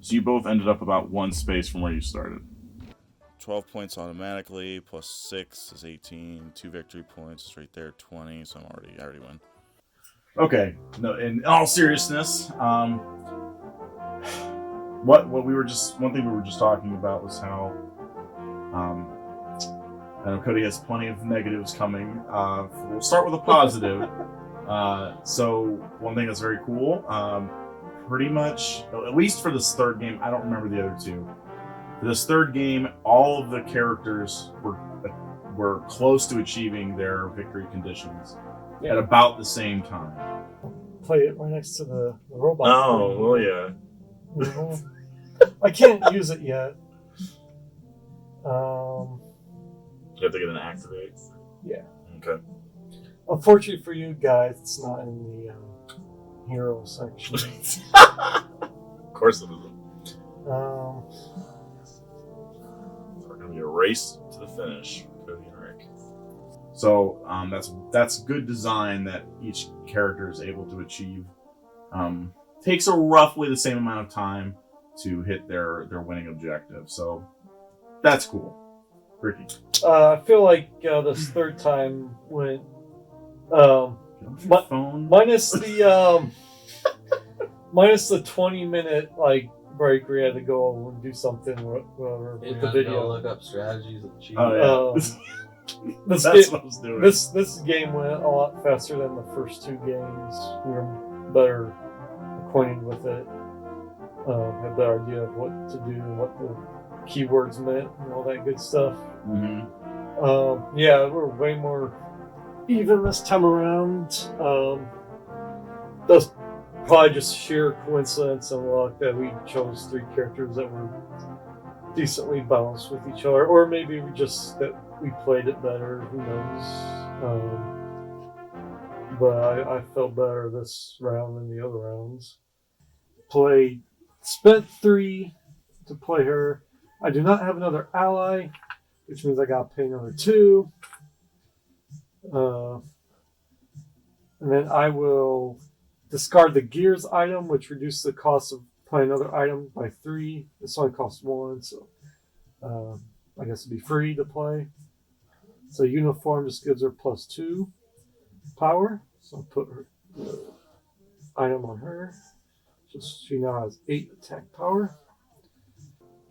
So you both ended up about 1 space from where you started. 12 points automatically, plus 6 is 18. 2 victory points is right there, 20. So I already win. Okay. No, in all seriousness, one thing we were just talking about was how I know Cody has plenty of negatives coming. We'll start with a positive. So one thing that's very cool, pretty much, at least for this third game, I don't remember the other 2. For this third game, all of the characters were close to achieving their victory conditions at about the same time. Play it right next to the robot. Oh, well, yeah. I can't use it yet. You have to get an activate. Yeah. Okay. Unfortunately for you guys, it's not in the hero section. Of course it isn't. Um, So we're going to be a race to the finish, Cody and Rick. So that's good design that each character is able to achieve. Takes a roughly the same amount of time to hit their winning objective. So that's cool. Ricky. I feel like this third time went Phone. minus the minus the 20-minute break where you had to go and do something whatever with the video. Look up strategies of cheating. Oh yeah. This That's game, what I was doing. this game went a lot faster than the first 2 games. We were better acquainted with it. Had a better idea of what to do and what the keywords meant and all that good stuff. Mm-hmm. Yeah, we're way more even this time around. That's probably just sheer coincidence and luck that we chose 3 characters that were decently balanced with each other, or maybe that we played it better. Who knows? But I felt better this round than the other rounds. Spent 3 to play her. I do not have another ally, which means I gotta pay another 2. And then I will discard the gears item, which reduces the cost of playing another item by 3. This only costs 1, so I guess it'd be free to play. So uniform just gives her plus 2 power. So I'll put her item on her. So she now has 8 attack power.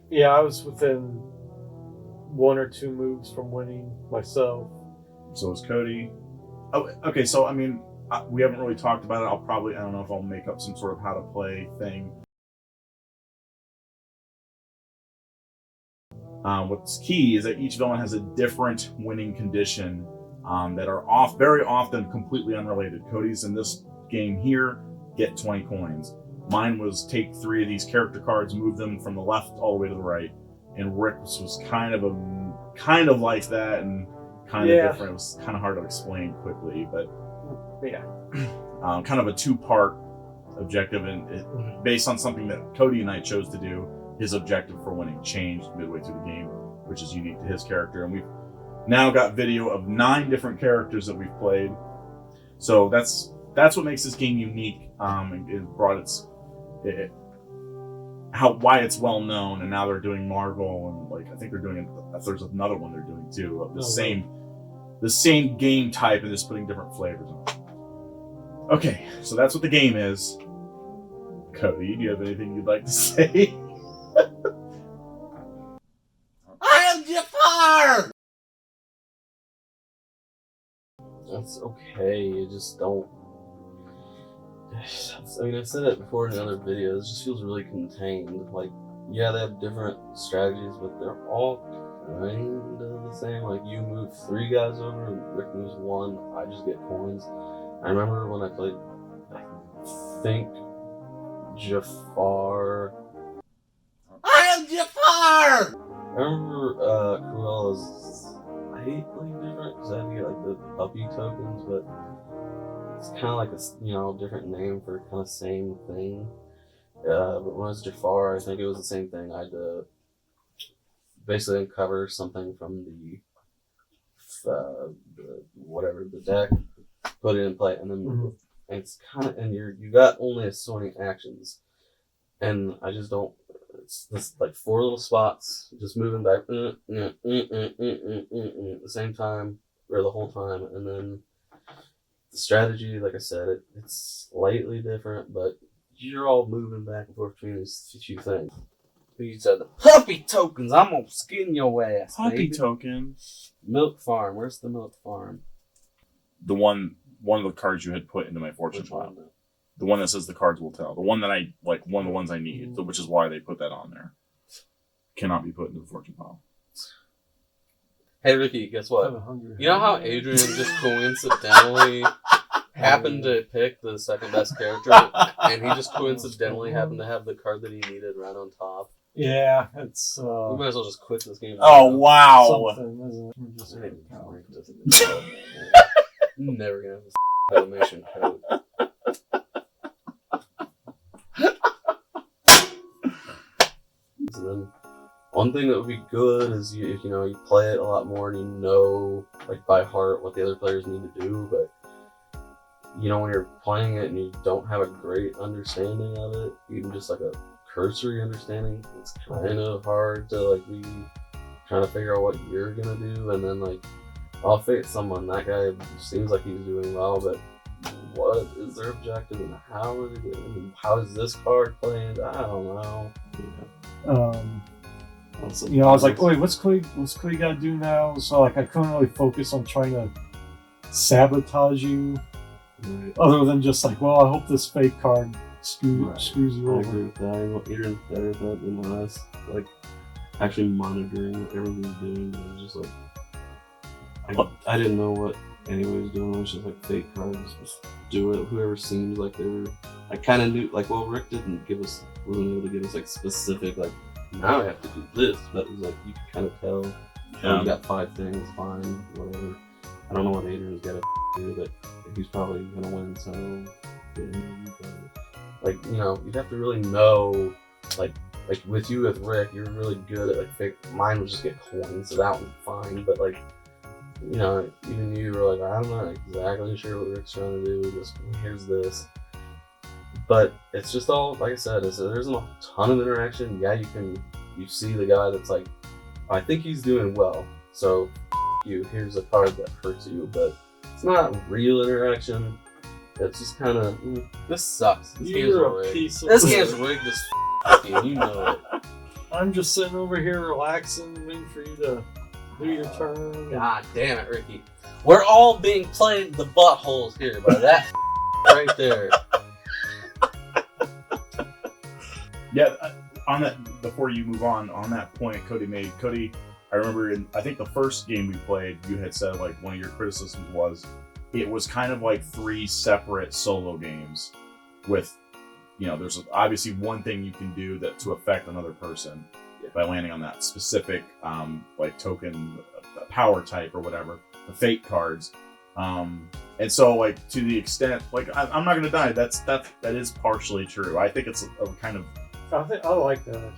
Yeah, I was within 1 or 2 moves from winning myself. So is Cody. Oh, okay. So I mean, we haven't really talked about it. I don't know if I'll make up some sort of how to play thing. What's key is that each villain has a different winning condition that are very often completely unrelated. Cody's in this game here get 20 coins. Mine was take 3 of these character cards, move them from the left all the way to the right, and Rick's was kind of like that and kind of different. It was kind of hard to explain quickly, but yeah, kind of a 2-part objective, and based on something that Cody and I chose to do. His objective for winning changed midway through the game, which is unique to his character, and we've now got video of 9 different characters that we've played. So that's what makes this game unique. It brought why it's well known, and now they're doing Marvel, and I think they're doing there's another one they're doing too of the same game type, and just putting different flavors on it. Okay, so that's what the game is. Cody, do you have anything you'd like to say? I am Jafar! That's okay, you just don't... I mean, I've said it before in other videos, it just feels really contained. Yeah, they have different strategies, but they're all kind of the same. You move 3 guys over, and Rick moves 1, I just get coins. I remember when I played, think Jafar. I am Jafar! I remember Cruella's slightly different because I had to get like the puppy tokens, but it's kind of like a different name for kind of same thing. But when it was Jafar, I think it was the same thing. I had to basically uncover something from the deck, put it in play, and then and it's kind of, and you got only so many actions, and I just don't. It's this like 4 little spots, just moving back at the same time or the whole time, and then the strategy, like I said, it's slightly different, but you're all moving back and forth between these two things. You said the puppy tokens. I'm gonna skin your ass. Puppy baby. tokens. Milk farm. Where's the milk farm? The one of the cards you had put into my fortune pile. The one that says the cards will tell. The one that I like, one of the ones I need, which is why they put that on there. Cannot be put into the fortune pile. Hey Ricky, guess what? You know how Adrian just coincidentally happened to pick the second best character, and he just coincidentally happened to have the card that he needed right on top? Yeah, it's. We might as well just quit this game. Oh wow! Something, isn't it? I'm never gonna have this animation code. So then, one thing that would be good is if you play it a lot more and you know like by heart what the other players need to do, but when you're playing it and you don't have a great understanding of it, even just like a cursory understanding, it's kind of hard to like be trying to figure out what you're gonna do, and then like I'll fate someone, that guy seems like he's doing well, but what is their objective and how are they doing and how is this card played? I don't know. I was like, wait, what's Cody gotta do now? So like I couldn't really focus on trying to sabotage you. Right. Other than just like, well, I hope this fake card screws you over. I agree with that. You're better at that than us. Like, actually monitoring what everyone's doing. It was just like, I didn't know what anyone was doing. It was just like fake cards. Just do it. Whoever seems like they were. I kind of knew, like, well, Rick wasn't able to give us like specific, like, now I have to do this. But it was like, you could kind of tell. Yeah. You got 5 things, fine, whatever. I don't know what Adrian's got to do, but he's probably gonna win. So, like, you'd have to really know, like with Rick, you're really good at like fake. Mine would just get coins, so that was fine. But like, even you were like, I'm not exactly sure what Rick's trying to do. Just here's this. But it's just all, like I said, there isn't a ton of interaction. Yeah, you see the guy that's like, I think he's doing well, so you. Here's a card that hurts you, but it's not real interaction. It's just kind of, this sucks. This game's rigged. This game's rigged as f***, you know it. I'm just sitting over here relaxing, waiting for you to do your turn. God damn it, Ricky. We're all being played the buttholes here by that right there. Yeah, on that, before you move on that point Cody, I remember I think the first game we played, you had said like one of your criticisms was it was kind of like 3 separate solo games with, there's obviously one thing you can do that to affect another person by landing on that specific like token power type or whatever, the fate cards. And so like to the extent, like I'm not gonna die, that is partially true. I think it's a kind of, I like that.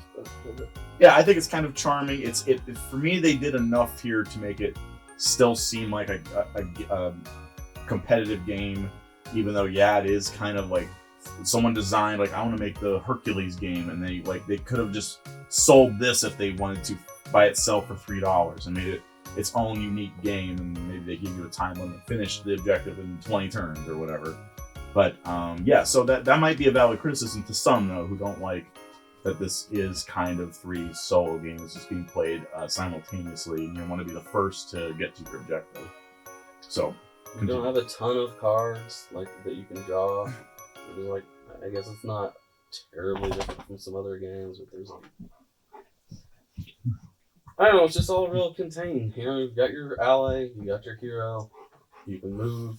Yeah, I think it's kind of charming. It for me, they did enough here to make it still seem like a competitive game, even though it is kind of like someone designed like, I want to make the Hercules game, and they could have just sold this if they wanted to by itself for $3 and made it its own unique game, and maybe they give you a time limit, finish the objective in 20 turns or whatever. But so that might be a valid criticism to some though who don't like that this is kind of 3 solo games just being played simultaneously, and you want to be the first to get to your objective. So you don't have a ton of cards like that you can draw. Like, I guess it's not terribly different from some other games, but there's like, I don't know, it's just all real contained. You've got your ally, you got your hero, you can move,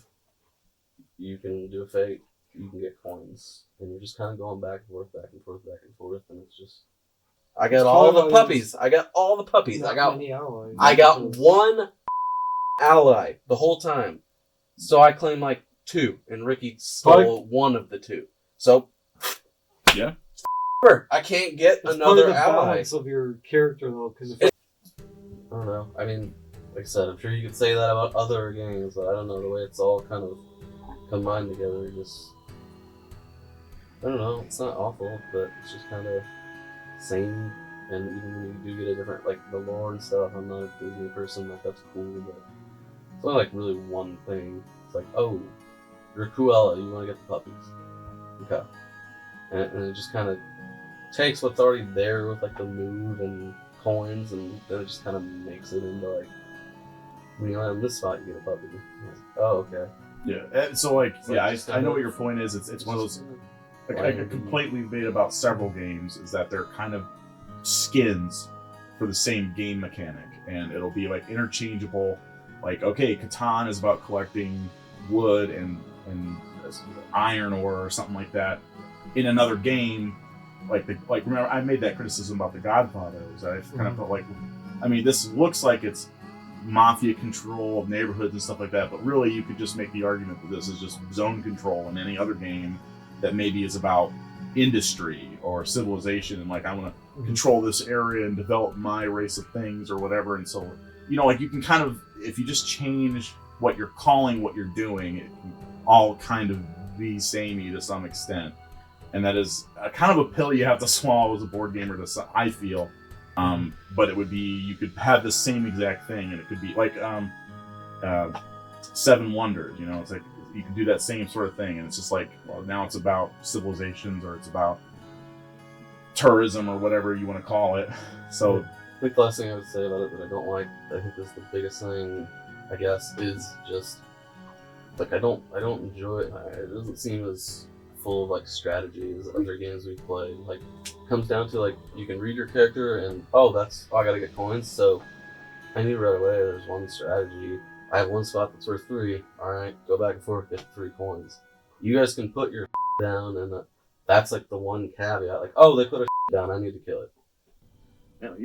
you can do a fate, you can get coins, and you're just kind of going back and forth, back and forth, back and forth, and it's just. I got all the puppies. I got all the puppies. I got one ally the whole time. So I claim like 2, and Ricky stole one of the 2. So yeah, I can't get It's another part of the ally. balance of your character though, because I don't know. I mean, like I said, I'm sure you could say that about other games, but I don't know the way it's all kind of combined together. Just I don't know. It's not awful, but it's just kind of same. And even when you do get a different, like the lore and stuff, I'm not a Disney person. Like that's cool, but it's only like really one thing. It's like, oh, you're Cruella. You want to get the puppies? Okay. And it just kind of takes what's already there with like the mood and coins, and then it just kind of makes it into like when you land on this spot, you get a puppy. Like, oh, okay. Yeah, and so like, It's yeah, like I know what your point is. It's one of those. Like, a complaint we've made about several games is that they're kind of skins for the same game mechanic, and it'll be like interchangeable. Like, okay, Catan is about collecting wood and iron ore or something like that. In another game, like remember I made that criticism about the Godfathers. I kind of felt like, I mean, this looks like it's mafia control of neighborhoods and stuff like that, but really you could just make the argument that this is just zone control in any other game that maybe is about industry or civilization, and like I want to control this area and develop my race of things or whatever. And so, you know, like you can kind of, if you just change what you're calling what you're doing, it can all kind of be samey to some extent. And that is a kind of a pill you have to swallow as a board gamer, I feel. But it would be, you could have the same exact thing, and it could be like 7 Wonders, you know, it's like you can do that same sort of thing, and it's just like, well, now it's about civilizations, or it's about tourism, or whatever you want to call it. So I think the last thing I would say about it that I don't like, I think is the biggest thing, I guess, is just like I don't enjoy it. It doesn't seem as full of like strategy as other games we play. Like it comes down to like you can read your character and I gotta get coins, so I knew right away there's one strategy. I have one spot that's worth 3. Alright, go back and forth, get 3 coins. You guys can put your down, and that's like the one caveat. Like, oh, they put a down, I need to kill it. you know,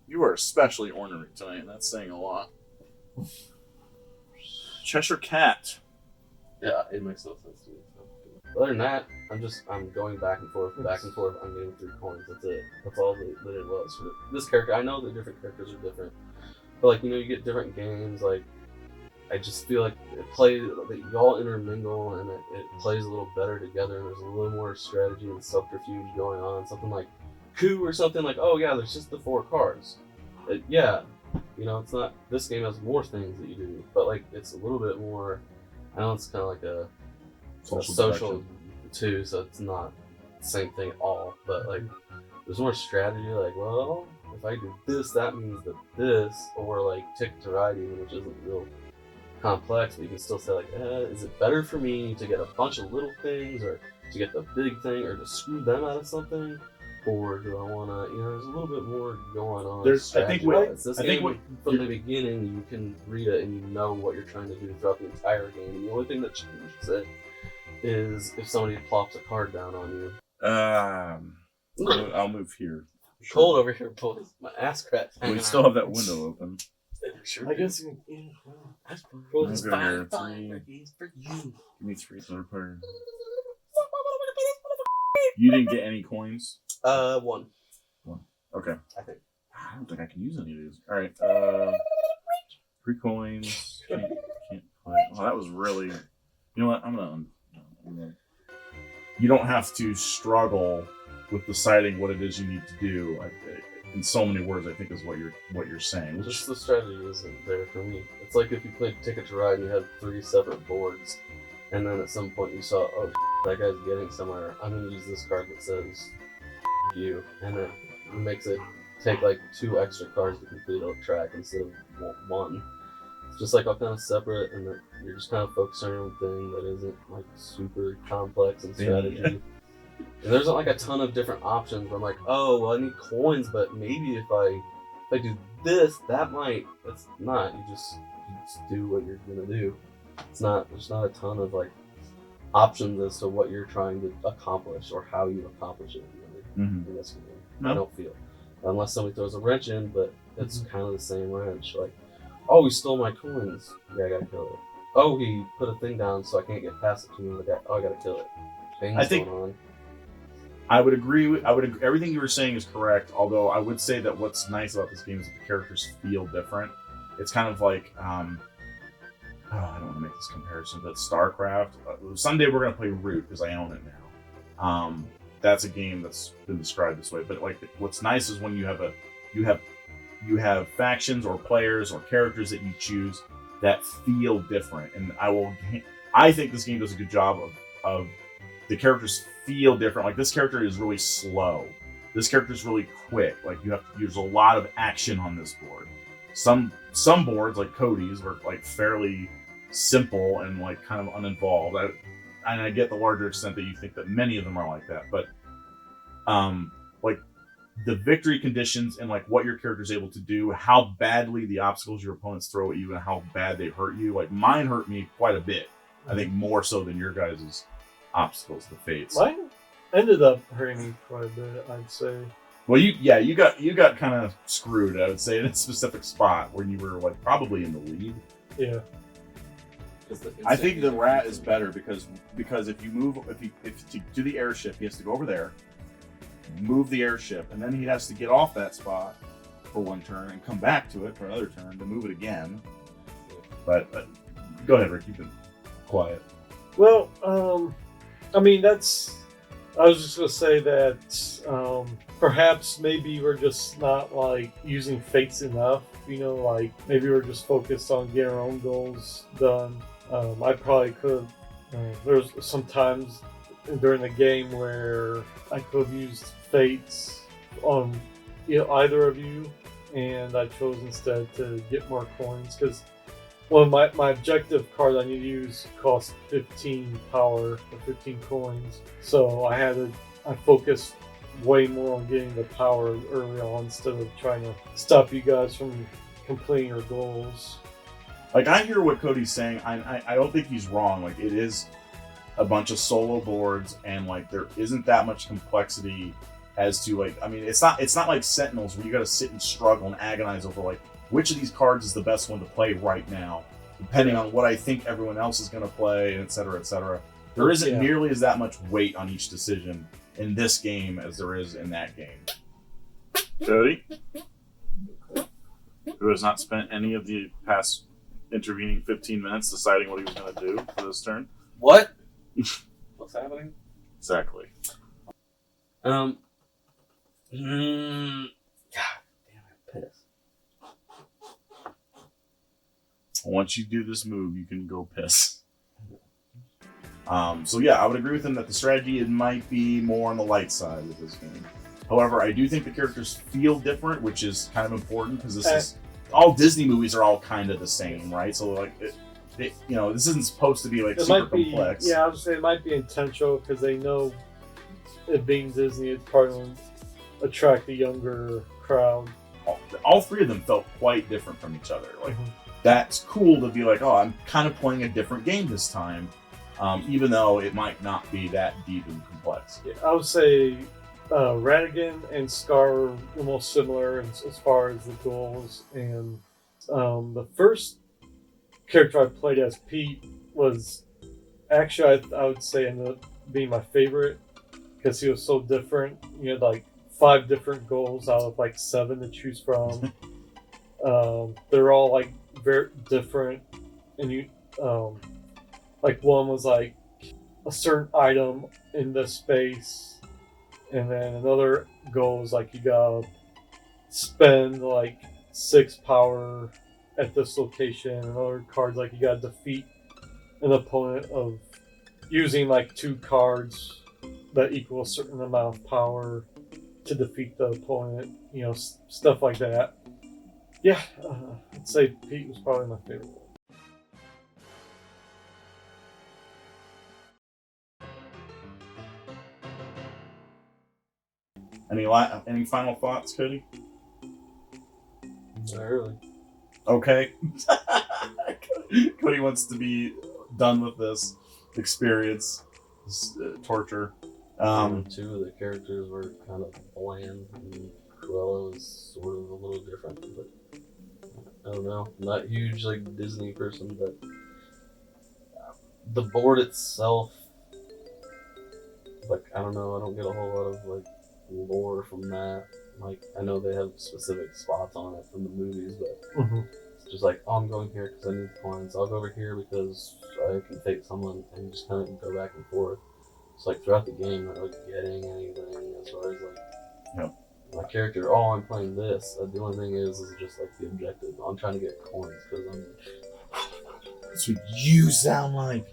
you are especially ornery tonight, and that's saying a lot. Cheshire Cat. Yeah, it makes no sense to me. So. Other than that, I'm going back and forth. I'm getting 3 coins. That's it. That's all that it was for this character. I know that different characters are different, but like, you know, you get different games. Like, I just feel like that y'all intermingle, and it plays a little better together, and there's a little more strategy and subterfuge going on. Something like Coup or something like, oh yeah, there's just the 4 cards. Yeah, you know, it's not. This game has more things that you do, but like it's a little bit more. I know it's kind of like a social too, so it's not the same thing at all. But like, there's more strategy. Like, well, if I do this, that means that this, or like Ticket to Ride, even, which isn't real complex, but you can still say like, is it better for me to get a bunch of little things, or to get the big thing, or to screw them out of something, or do I want to? You know, there's a little bit more going on. From the beginning, you can read it and you know what you're trying to do throughout the entire game. And the only thing that changes it is if somebody plops a card down on you. I'll move here. Cold over here, boys. My ass cracks. We still have that window open. Sure. I guess you can. That's fine. For you. Give me 3 third party. You didn't get any coins? 1. Okay. I think. I don't think I can use any of these. Alright, 3 coins. Can't play. Oh, that was really... You know what? I'm gonna... You don't have to struggle with deciding what it is you need to do. In so many words, I think is what you're saying. Just the strategy isn't there for me. It's like if you played Ticket to Ride and you had 3 separate boards, and then at some point you saw, oh, that guy's getting somewhere. I'm gonna use this card that says you, and it makes it take like 2 extra cards to complete a track instead of 1. It's just like all kind of separate, and you're just kind of focusing on one thing that isn't like super complex in strategy. Yeah. And there's like a ton of different options where I'm like, oh, well, I need coins, but maybe if I do this, that might. It's not. You just do what you're gonna do. There's not a ton of like options as to what you're trying to accomplish or how you accomplish it really, Mhm. in this game. No. I don't feel. Unless somebody throws a wrench in, but it's kind of the same wrench. Like, oh, he stole my coins. Yeah, I gotta kill it. Oh, he put a thing down so I can't get past it to me. Oh, I gotta kill it. Things I think- going on. I would agree. Everything you were saying is correct. Although I would say that what's nice about this game is that the characters feel different. It's kind of like I don't want to make this comparison, but StarCraft. Someday we're gonna play Root because I own it now. That's a game that's been described this way. But like, what's nice is when you have factions or players or characters that you choose that feel different. And I think this game does a good job of the characters feel different. Like, this character is really slow. This character is really quick. Like, there's a lot of action on this board. Some boards, like Cody's, were like fairly simple and like kind of uninvolved. I get the larger extent that you think that many of them are like that, but like the victory conditions and like what your character is able to do, how badly the obstacles your opponents throw at you, and how bad they hurt you. Like, mine hurt me quite a bit. I think more so than your guys' obstacles, the fates. Mine ended up hurting me quite a bit, I'd say. Well, you got kind of screwed, I would say, in a specific spot where you were like probably in the lead. Yeah. I think the rat is better because if to do the airship, he has to go over there, move the airship, and then he has to get off that spot for one turn and come back to it for another turn to move it again. But go ahead, Rick. You've been quiet. Well, I mean, I was just gonna say that perhaps maybe we're just not like using fates enough. You know, like maybe we're just focused on getting our own goals done. I probably could. There's some times during the game where I could have used fates on either of you, and I chose instead to get more coins because my objective card I need to use costs 15 power or 15 coins. So I focused way more on getting the power early on instead of trying to stop you guys from completing your goals. Like, I hear what Cody's saying. I don't think he's wrong. Like, it is a bunch of solo boards, and like there isn't that much complexity as to like. I mean, it's not like Sentinels where you got to sit and struggle and agonize over like which of these cards is the best one to play right now, depending on what I think everyone else is going to play, and et cetera, et cetera. There isn't nearly as that much weight on each decision in this game as there is in that game. Cody, who has not spent any of the past intervening 15 minutes deciding what he was going to do for this turn. What? What's happening? Exactly. God damn, I'm pissed. Once you do this move, you can go piss. So yeah, I would agree with him that the strategy might be more on the light side of this game. However, I do think the characters feel different, which is kind of important because this is all Disney movies are all kind of the same, right? So like, this isn't supposed to be like super complex. Yeah, I would say it might be intentional because they know it being Disney, it's probably going to attract a younger crowd. All three of them felt quite different from each other. Like, that's cool to be like, oh, I'm kind of playing a different game this time, even though it might not be that deep and complex. Yeah, I would say Radigan and Scar are almost similar as far as the goals, and the first character I played as Pete was actually I would say ended up being my favorite because he was so different. You had like 5 different goals out of like 7 to choose from. They're all like very different, and you like one was like a certain item in the space, and then another goal was like you gotta spend like 6 power at this location. Another card's like you gotta defeat an opponent of using like 2 cards that equal a certain amount of power to defeat the opponent. Stuff like that. Yeah, I'd say Pete was probably my favorite one. Any final thoughts, Cody? Not really. Okay. Cody wants to be done with this. experience, torture. Two of the characters were kind of bland, and Cruella was sort of a little different, but I don't know. I'm not a huge like Disney person, but the board itself, like I don't know, I don't get a whole lot of like lore from that. Like I know they have specific spots on it from the movies, but it's just like, oh, I'm going here because I need the coins. I'll go over here because I can take someone, and just kind of go back and forth. It's like throughout the game, not like getting anything as far as like my character. Oh, I'm playing this. The only thing is just like the objective. I'm trying to get coins because I'm. That's what you sound like.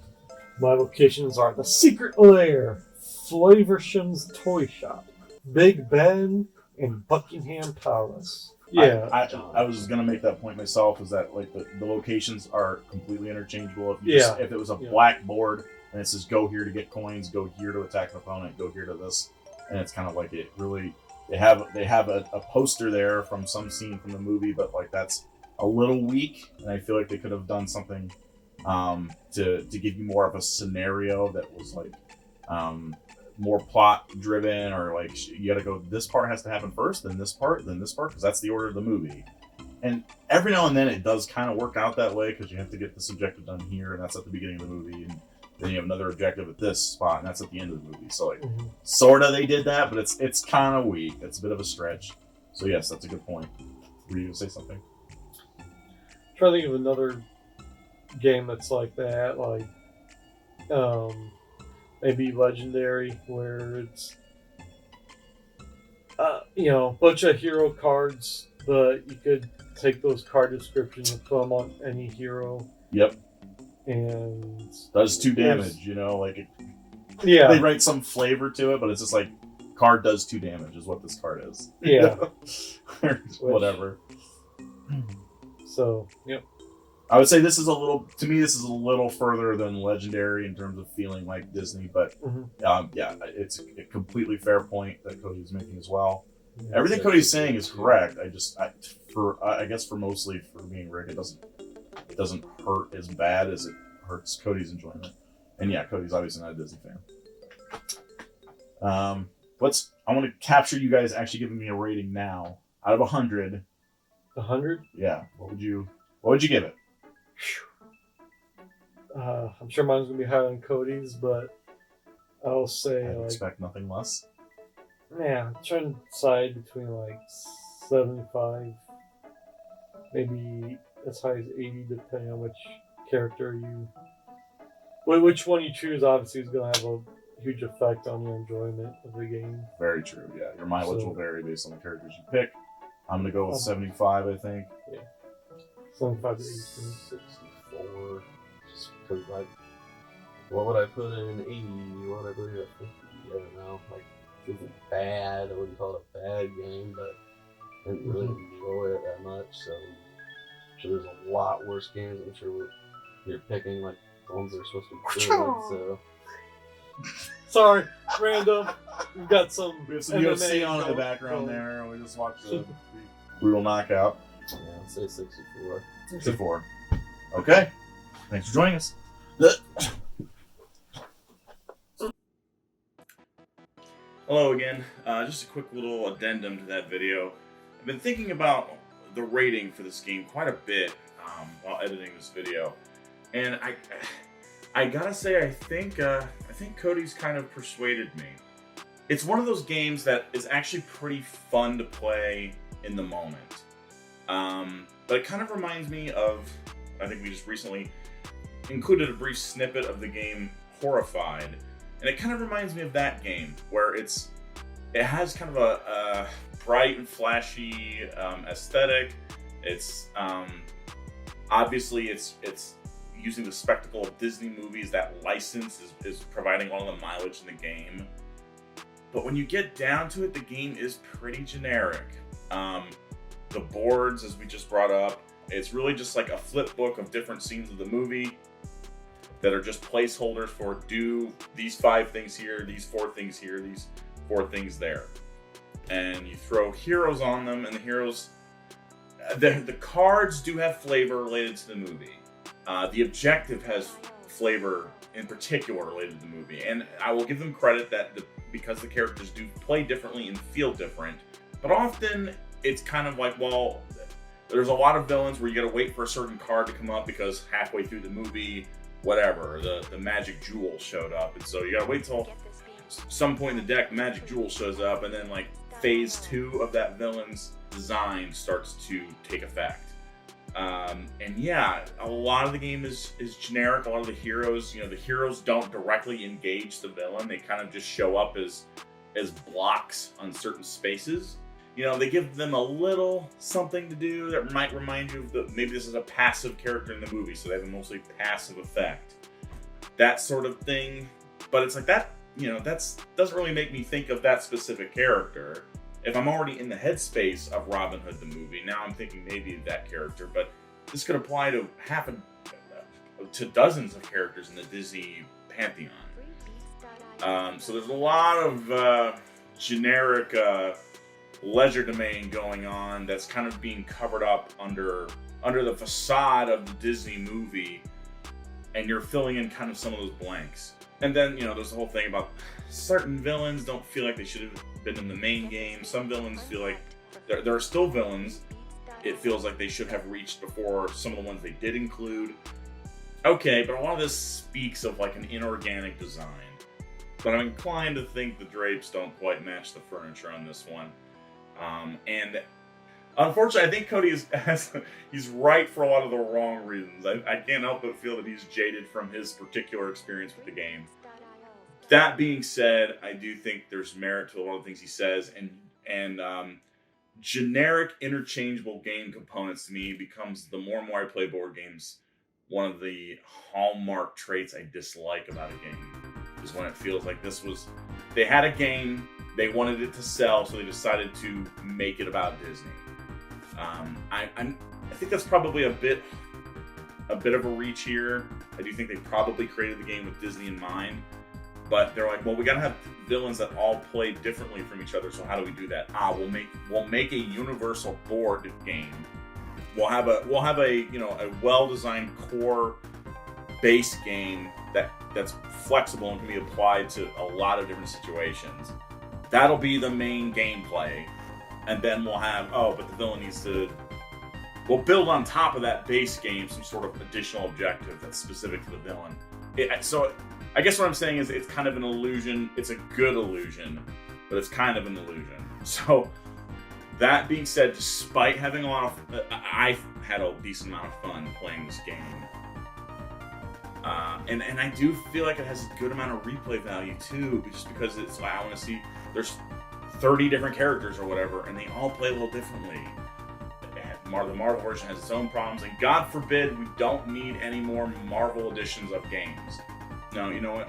My locations are the Secret Lair, Flaversham's Toy Shop, Big Ben, and Buckingham Palace. Yeah, I was gonna make that point myself. Is that like the locations are completely interchangeable. If it was a black board and it says go here to get coins, go here to attack an opponent, go here to this, and it's kind of like it really they have a poster there from some scene from the movie, but like that's a little weak, and I feel like they could have done something to give you more of a scenario that was like more plot driven, or like you got to go, this part has to happen first, then this part, because that's the order of the movie. And every now and then it does kind of work out that way, because you have to get this objective done here, and that's at the beginning of the movie, and then you have another objective at this spot, and that's at the end of the movie. So like sort of they did that, but it's kind of weak. It's a bit of a stretch. So yes, that's a good point. Were you gonna say something? I'm trying to think of another game that's like that, like maybe Legendary, where it's a bunch of hero cards, but you could take those card descriptions and put them on any hero. Yep. And does 2 damage, like yeah, they write some flavor to it, but it's just like card does 2 damage is what this card is. Yeah. Whatever. So yep. I would say this is a little further than Legendary in terms of feeling like Disney, but it's a completely fair point that Cody's making as well. Yeah, everything Cody's saying is correct. I guess for mostly for me and Rick, it doesn't hurt as bad as it hurts Cody's enjoyment. And yeah, Cody's obviously not a Disney fan. I want to capture you guys actually giving me a rating now out of 100. 100? Yeah. What would you give it? I'm sure mine's gonna be higher than Cody's, but I'll say I expect nothing less. Yeah, I'm trying to decide between like 75, maybe as high as 80, depending on which character which one you choose. Obviously, is gonna have a huge effect on your enjoyment of the game. Very true. Yeah, your mileage will vary based on the characters you pick. I'm gonna go with 75. I think. Yeah. 75 to 80. 64. Just because, like, what would I put in 80? What would I put in at 50? I don't know. Like, it isn't bad. I wouldn't call it a bad game, but I didn't really enjoy it that much. So, I'm sure there's a lot worse games. I'm sure you're picking, like, the ones that are supposed to be good. So. Sorry, random. We have some UFC on in the background there. We just watched the brutal knockout. Yeah, I'd say 64. 64. Okay. Thanks for joining us. Hello again. Just a quick little addendum to that video. I've been thinking about the rating for this game quite a bit while editing this video, and I gotta say I think Cody's kind of persuaded me. It's one of those games that is actually pretty fun to play in the moment. But it kind of reminds me of, I think we just recently included a brief snippet of the game Horrified, and it kind of reminds me of that game, where it has kind of a bright and flashy aesthetic. It's obviously it's using the spectacle of Disney movies. That license is providing all the mileage in the game. But when you get down to it, the game is pretty generic. The boards, as we just brought up, it's really just like a flip book of different scenes of the movie that are just placeholders for do these 5 things here, these 4 things here, these 4 things there. And you throw heroes on them, and the heroes... The cards do have flavor related to the movie. The objective has flavor in particular related to the movie. And I will give them credit that because the characters do play differently and feel different, but often it's kind of like, well, there's a lot of villains where you gotta wait for a certain card to come up because halfway through the movie, whatever, the magic jewel showed up. And so you gotta wait till some point in the deck, the magic jewel shows up, and then like phase 2 of that villain's design starts to take effect. And yeah, a lot of the game is generic. A lot of the heroes, the heroes don't directly engage the villain. They kind of just show up as blocks on certain spaces. They give them a little something to do that might remind you of maybe this is a passive character in the movie, so they have a mostly passive effect. That sort of thing. But it's like that, that doesn't really make me think of that specific character. If I'm already in the headspace of Robin Hood the movie, now I'm thinking maybe of that character, but this could apply to to dozens of characters in the Disney pantheon. So there's a lot of generic leisure domain going on that's kind of being covered up under the facade of the Disney movie, and you're filling in kind of some of those blanks. And then, there's the whole thing about certain villains don't feel like they should have been in the main game. Some villains feel like there are still villains it feels like they should have reached before some of the ones they did include. Okay, but a lot of this speaks of like an inorganic design. But I'm inclined to think the drapes don't quite match the furniture on this one. And unfortunately, I think Cody he's right for a lot of the wrong reasons. I can't help but feel that he's jaded from his particular experience with the game. That being said, I do think there's merit to a lot of things he says, and generic interchangeable game components to me becomes, the more and more I play board games, one of the hallmark traits I dislike about a game is when it feels like they had a game, they wanted it to sell, so they decided to make it about Disney. I think that's probably a bit of a reach here. I do think they probably created the game with Disney in mind, but they're like, well, we gotta have villains that all play differently from each other. So how do we do that? We'll make a universal board game. We'll have a well-designed core base game that's flexible and can be applied to a lot of different situations. That'll be the main gameplay. And then we'll have, but the villain we'll build on top of that base game some sort of additional objective that's specific to the villain. So I guess what I'm saying is it's kind of an illusion. It's a good illusion, but it's kind of an illusion. So that being said, despite having I had a decent amount of fun playing this game. And I do feel like it has a good amount of replay value too, just because it's like, I want to see, there's 30 different characters or whatever, and they all play a little differently. The Marvel version has its own problems, and God forbid we don't need any more Marvel editions of games. No, you know what?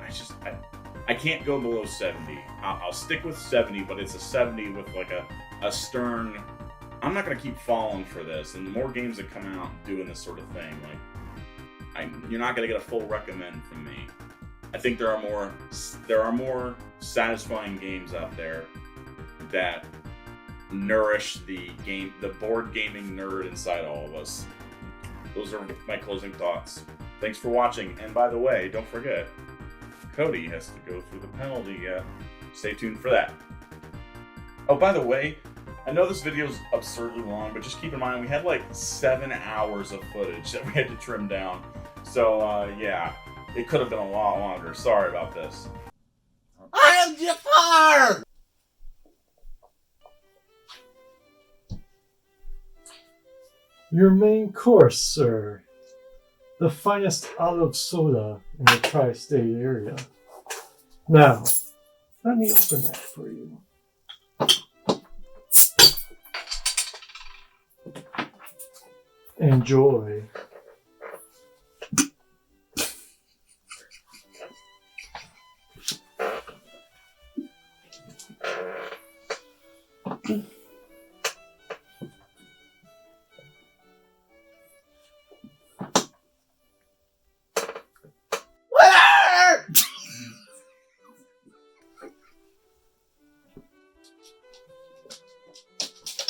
I can't go below 70. I'll stick with 70, but it's a 70 with like a stern, I'm not going to keep falling for this. And the more games that come out doing this sort of thing, you're not going to get a full recommend from me. I think there are more satisfying games out there that nourish the board gaming nerd inside all of us. Those are my closing thoughts. Thanks for watching, and by the way, don't forget, Cody has to go through the penalty yet. Stay tuned for that. Oh, by the way, I know this video is absurdly long, but just keep in mind we had like 7 hours of footage that we had to trim down. So, yeah, it could have been a lot longer. Sorry about this. I am Jafar! Your main course, sir. The finest olive soda in the tri-state area. Now, let me open that for you. Enjoy.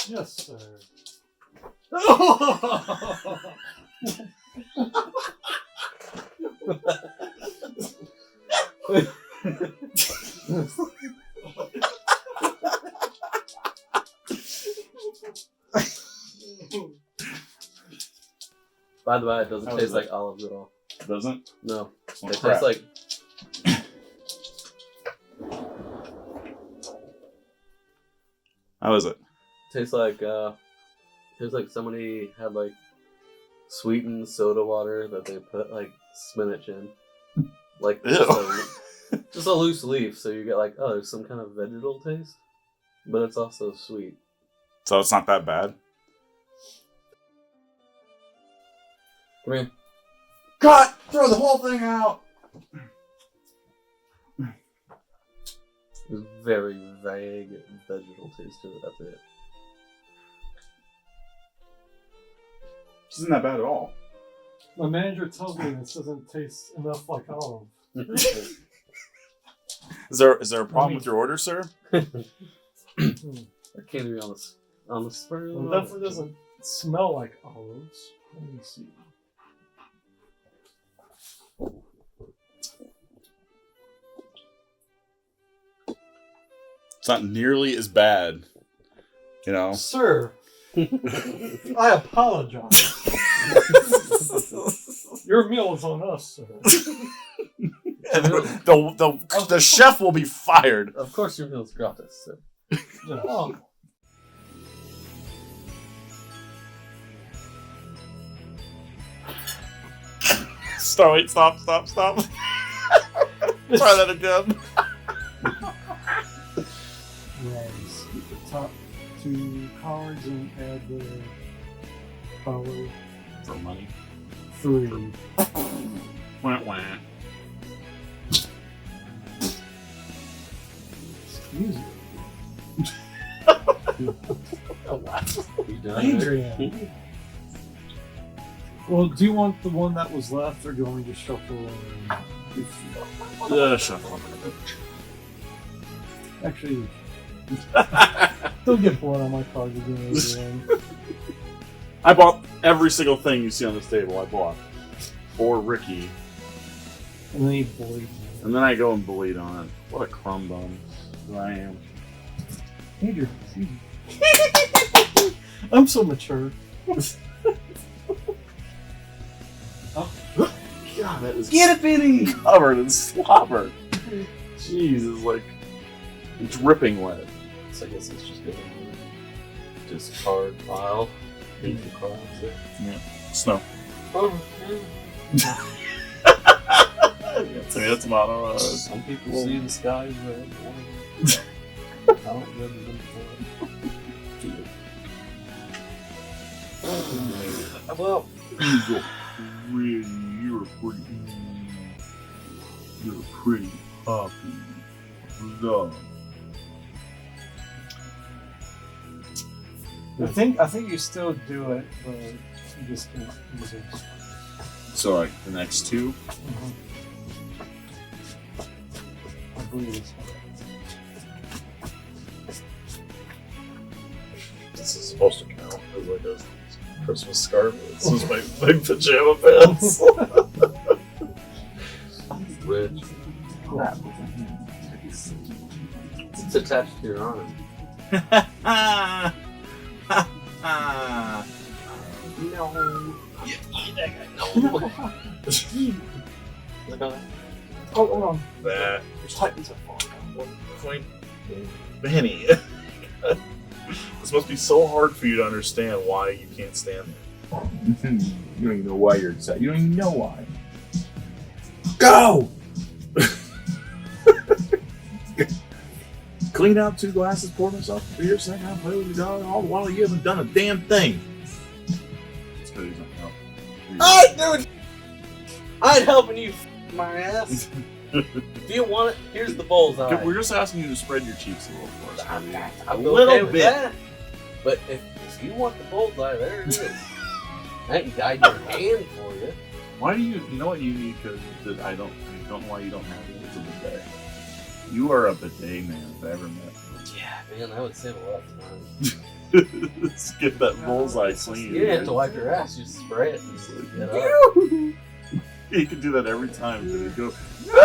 Yes, sir. By the way, it doesn't How taste is like it? olives at all. Doesn't? No. Well, It crap. tastes like How is it? tastes like somebody had like sweetened soda water that they put like spinach in. Like Ew. just a loose leaf, so you get like, oh, there's some kind of vegetal taste. But it's also sweet. So it's not that bad? Come here. Cut! Throw the whole thing out! There's very vague vegetal taste to it, that's it. This isn't that bad at all. My manager tells me this doesn't taste enough like olive. Is there a problem with your order, sir? I can't be on the spur of the Well, it moment. definitely doesn't smell like olives. Let me see. It's not nearly as bad. You know? Sir, I apologize. Your meal is on us, sir. The chef will be fired. Of course your meal's gratis, so. Oh. Stop. Try that again. Raise the top 2 cards and add the power For money. 3. Wah, wah. Excuse me. You done? Adrian. Well, do you want the one that was left, or do you want me to shuffle? Shuffle. Actually, don't get blood on my cards again, Adrian. I bought every single thing you see on this table. I bought for Ricky, And then he bleeds. and then I go and bleed on it. What a crumb bum that I am. Adrian, I'm so mature. God, that is Get it, Benny! covered in slobber. Jesus, like dripping wet. So I guess it's just going to just card file. Into cards. Snow. Oh, That's about some people see the sky as red. I don't judge them for it. Well, You're a pretty puppy. Love. I think you still do it, but you just can't use it. So like the next 2. I believe it's This is supposed to count as like a Christmas scarf. This is my big pajama pants. rich. It's attached to your arm. No. Yeah, that guy. No. Look at that. Oh, hold on. That There's Titans at 1 Benny. This must be so hard for you to understand why you can't stand there. You don't even know why you're excited. You don't even know why. Go! Clean out 2 glasses, pour myself a beer, sit down, play with your dog, all the while you haven't done a damn thing. It's because he's not helping. Alright, dude! I ain't helping you, my ass. If you want it, here's the bullseye. We're just asking you to spread your cheeks a little for us. I'm A okay little with bit. that. But if you want the bullseye, there it is. I ain't guiding your hand for you. Why do you know what you need? Because I don't know why you don't have it. It's a bidet. You are a bidet man if I ever met. Yeah, man, that would save a lot of time. Just get that bullseye clean. You didn't have to wipe your ass, you just spray it. And just get up. You can do that every time. You go, no!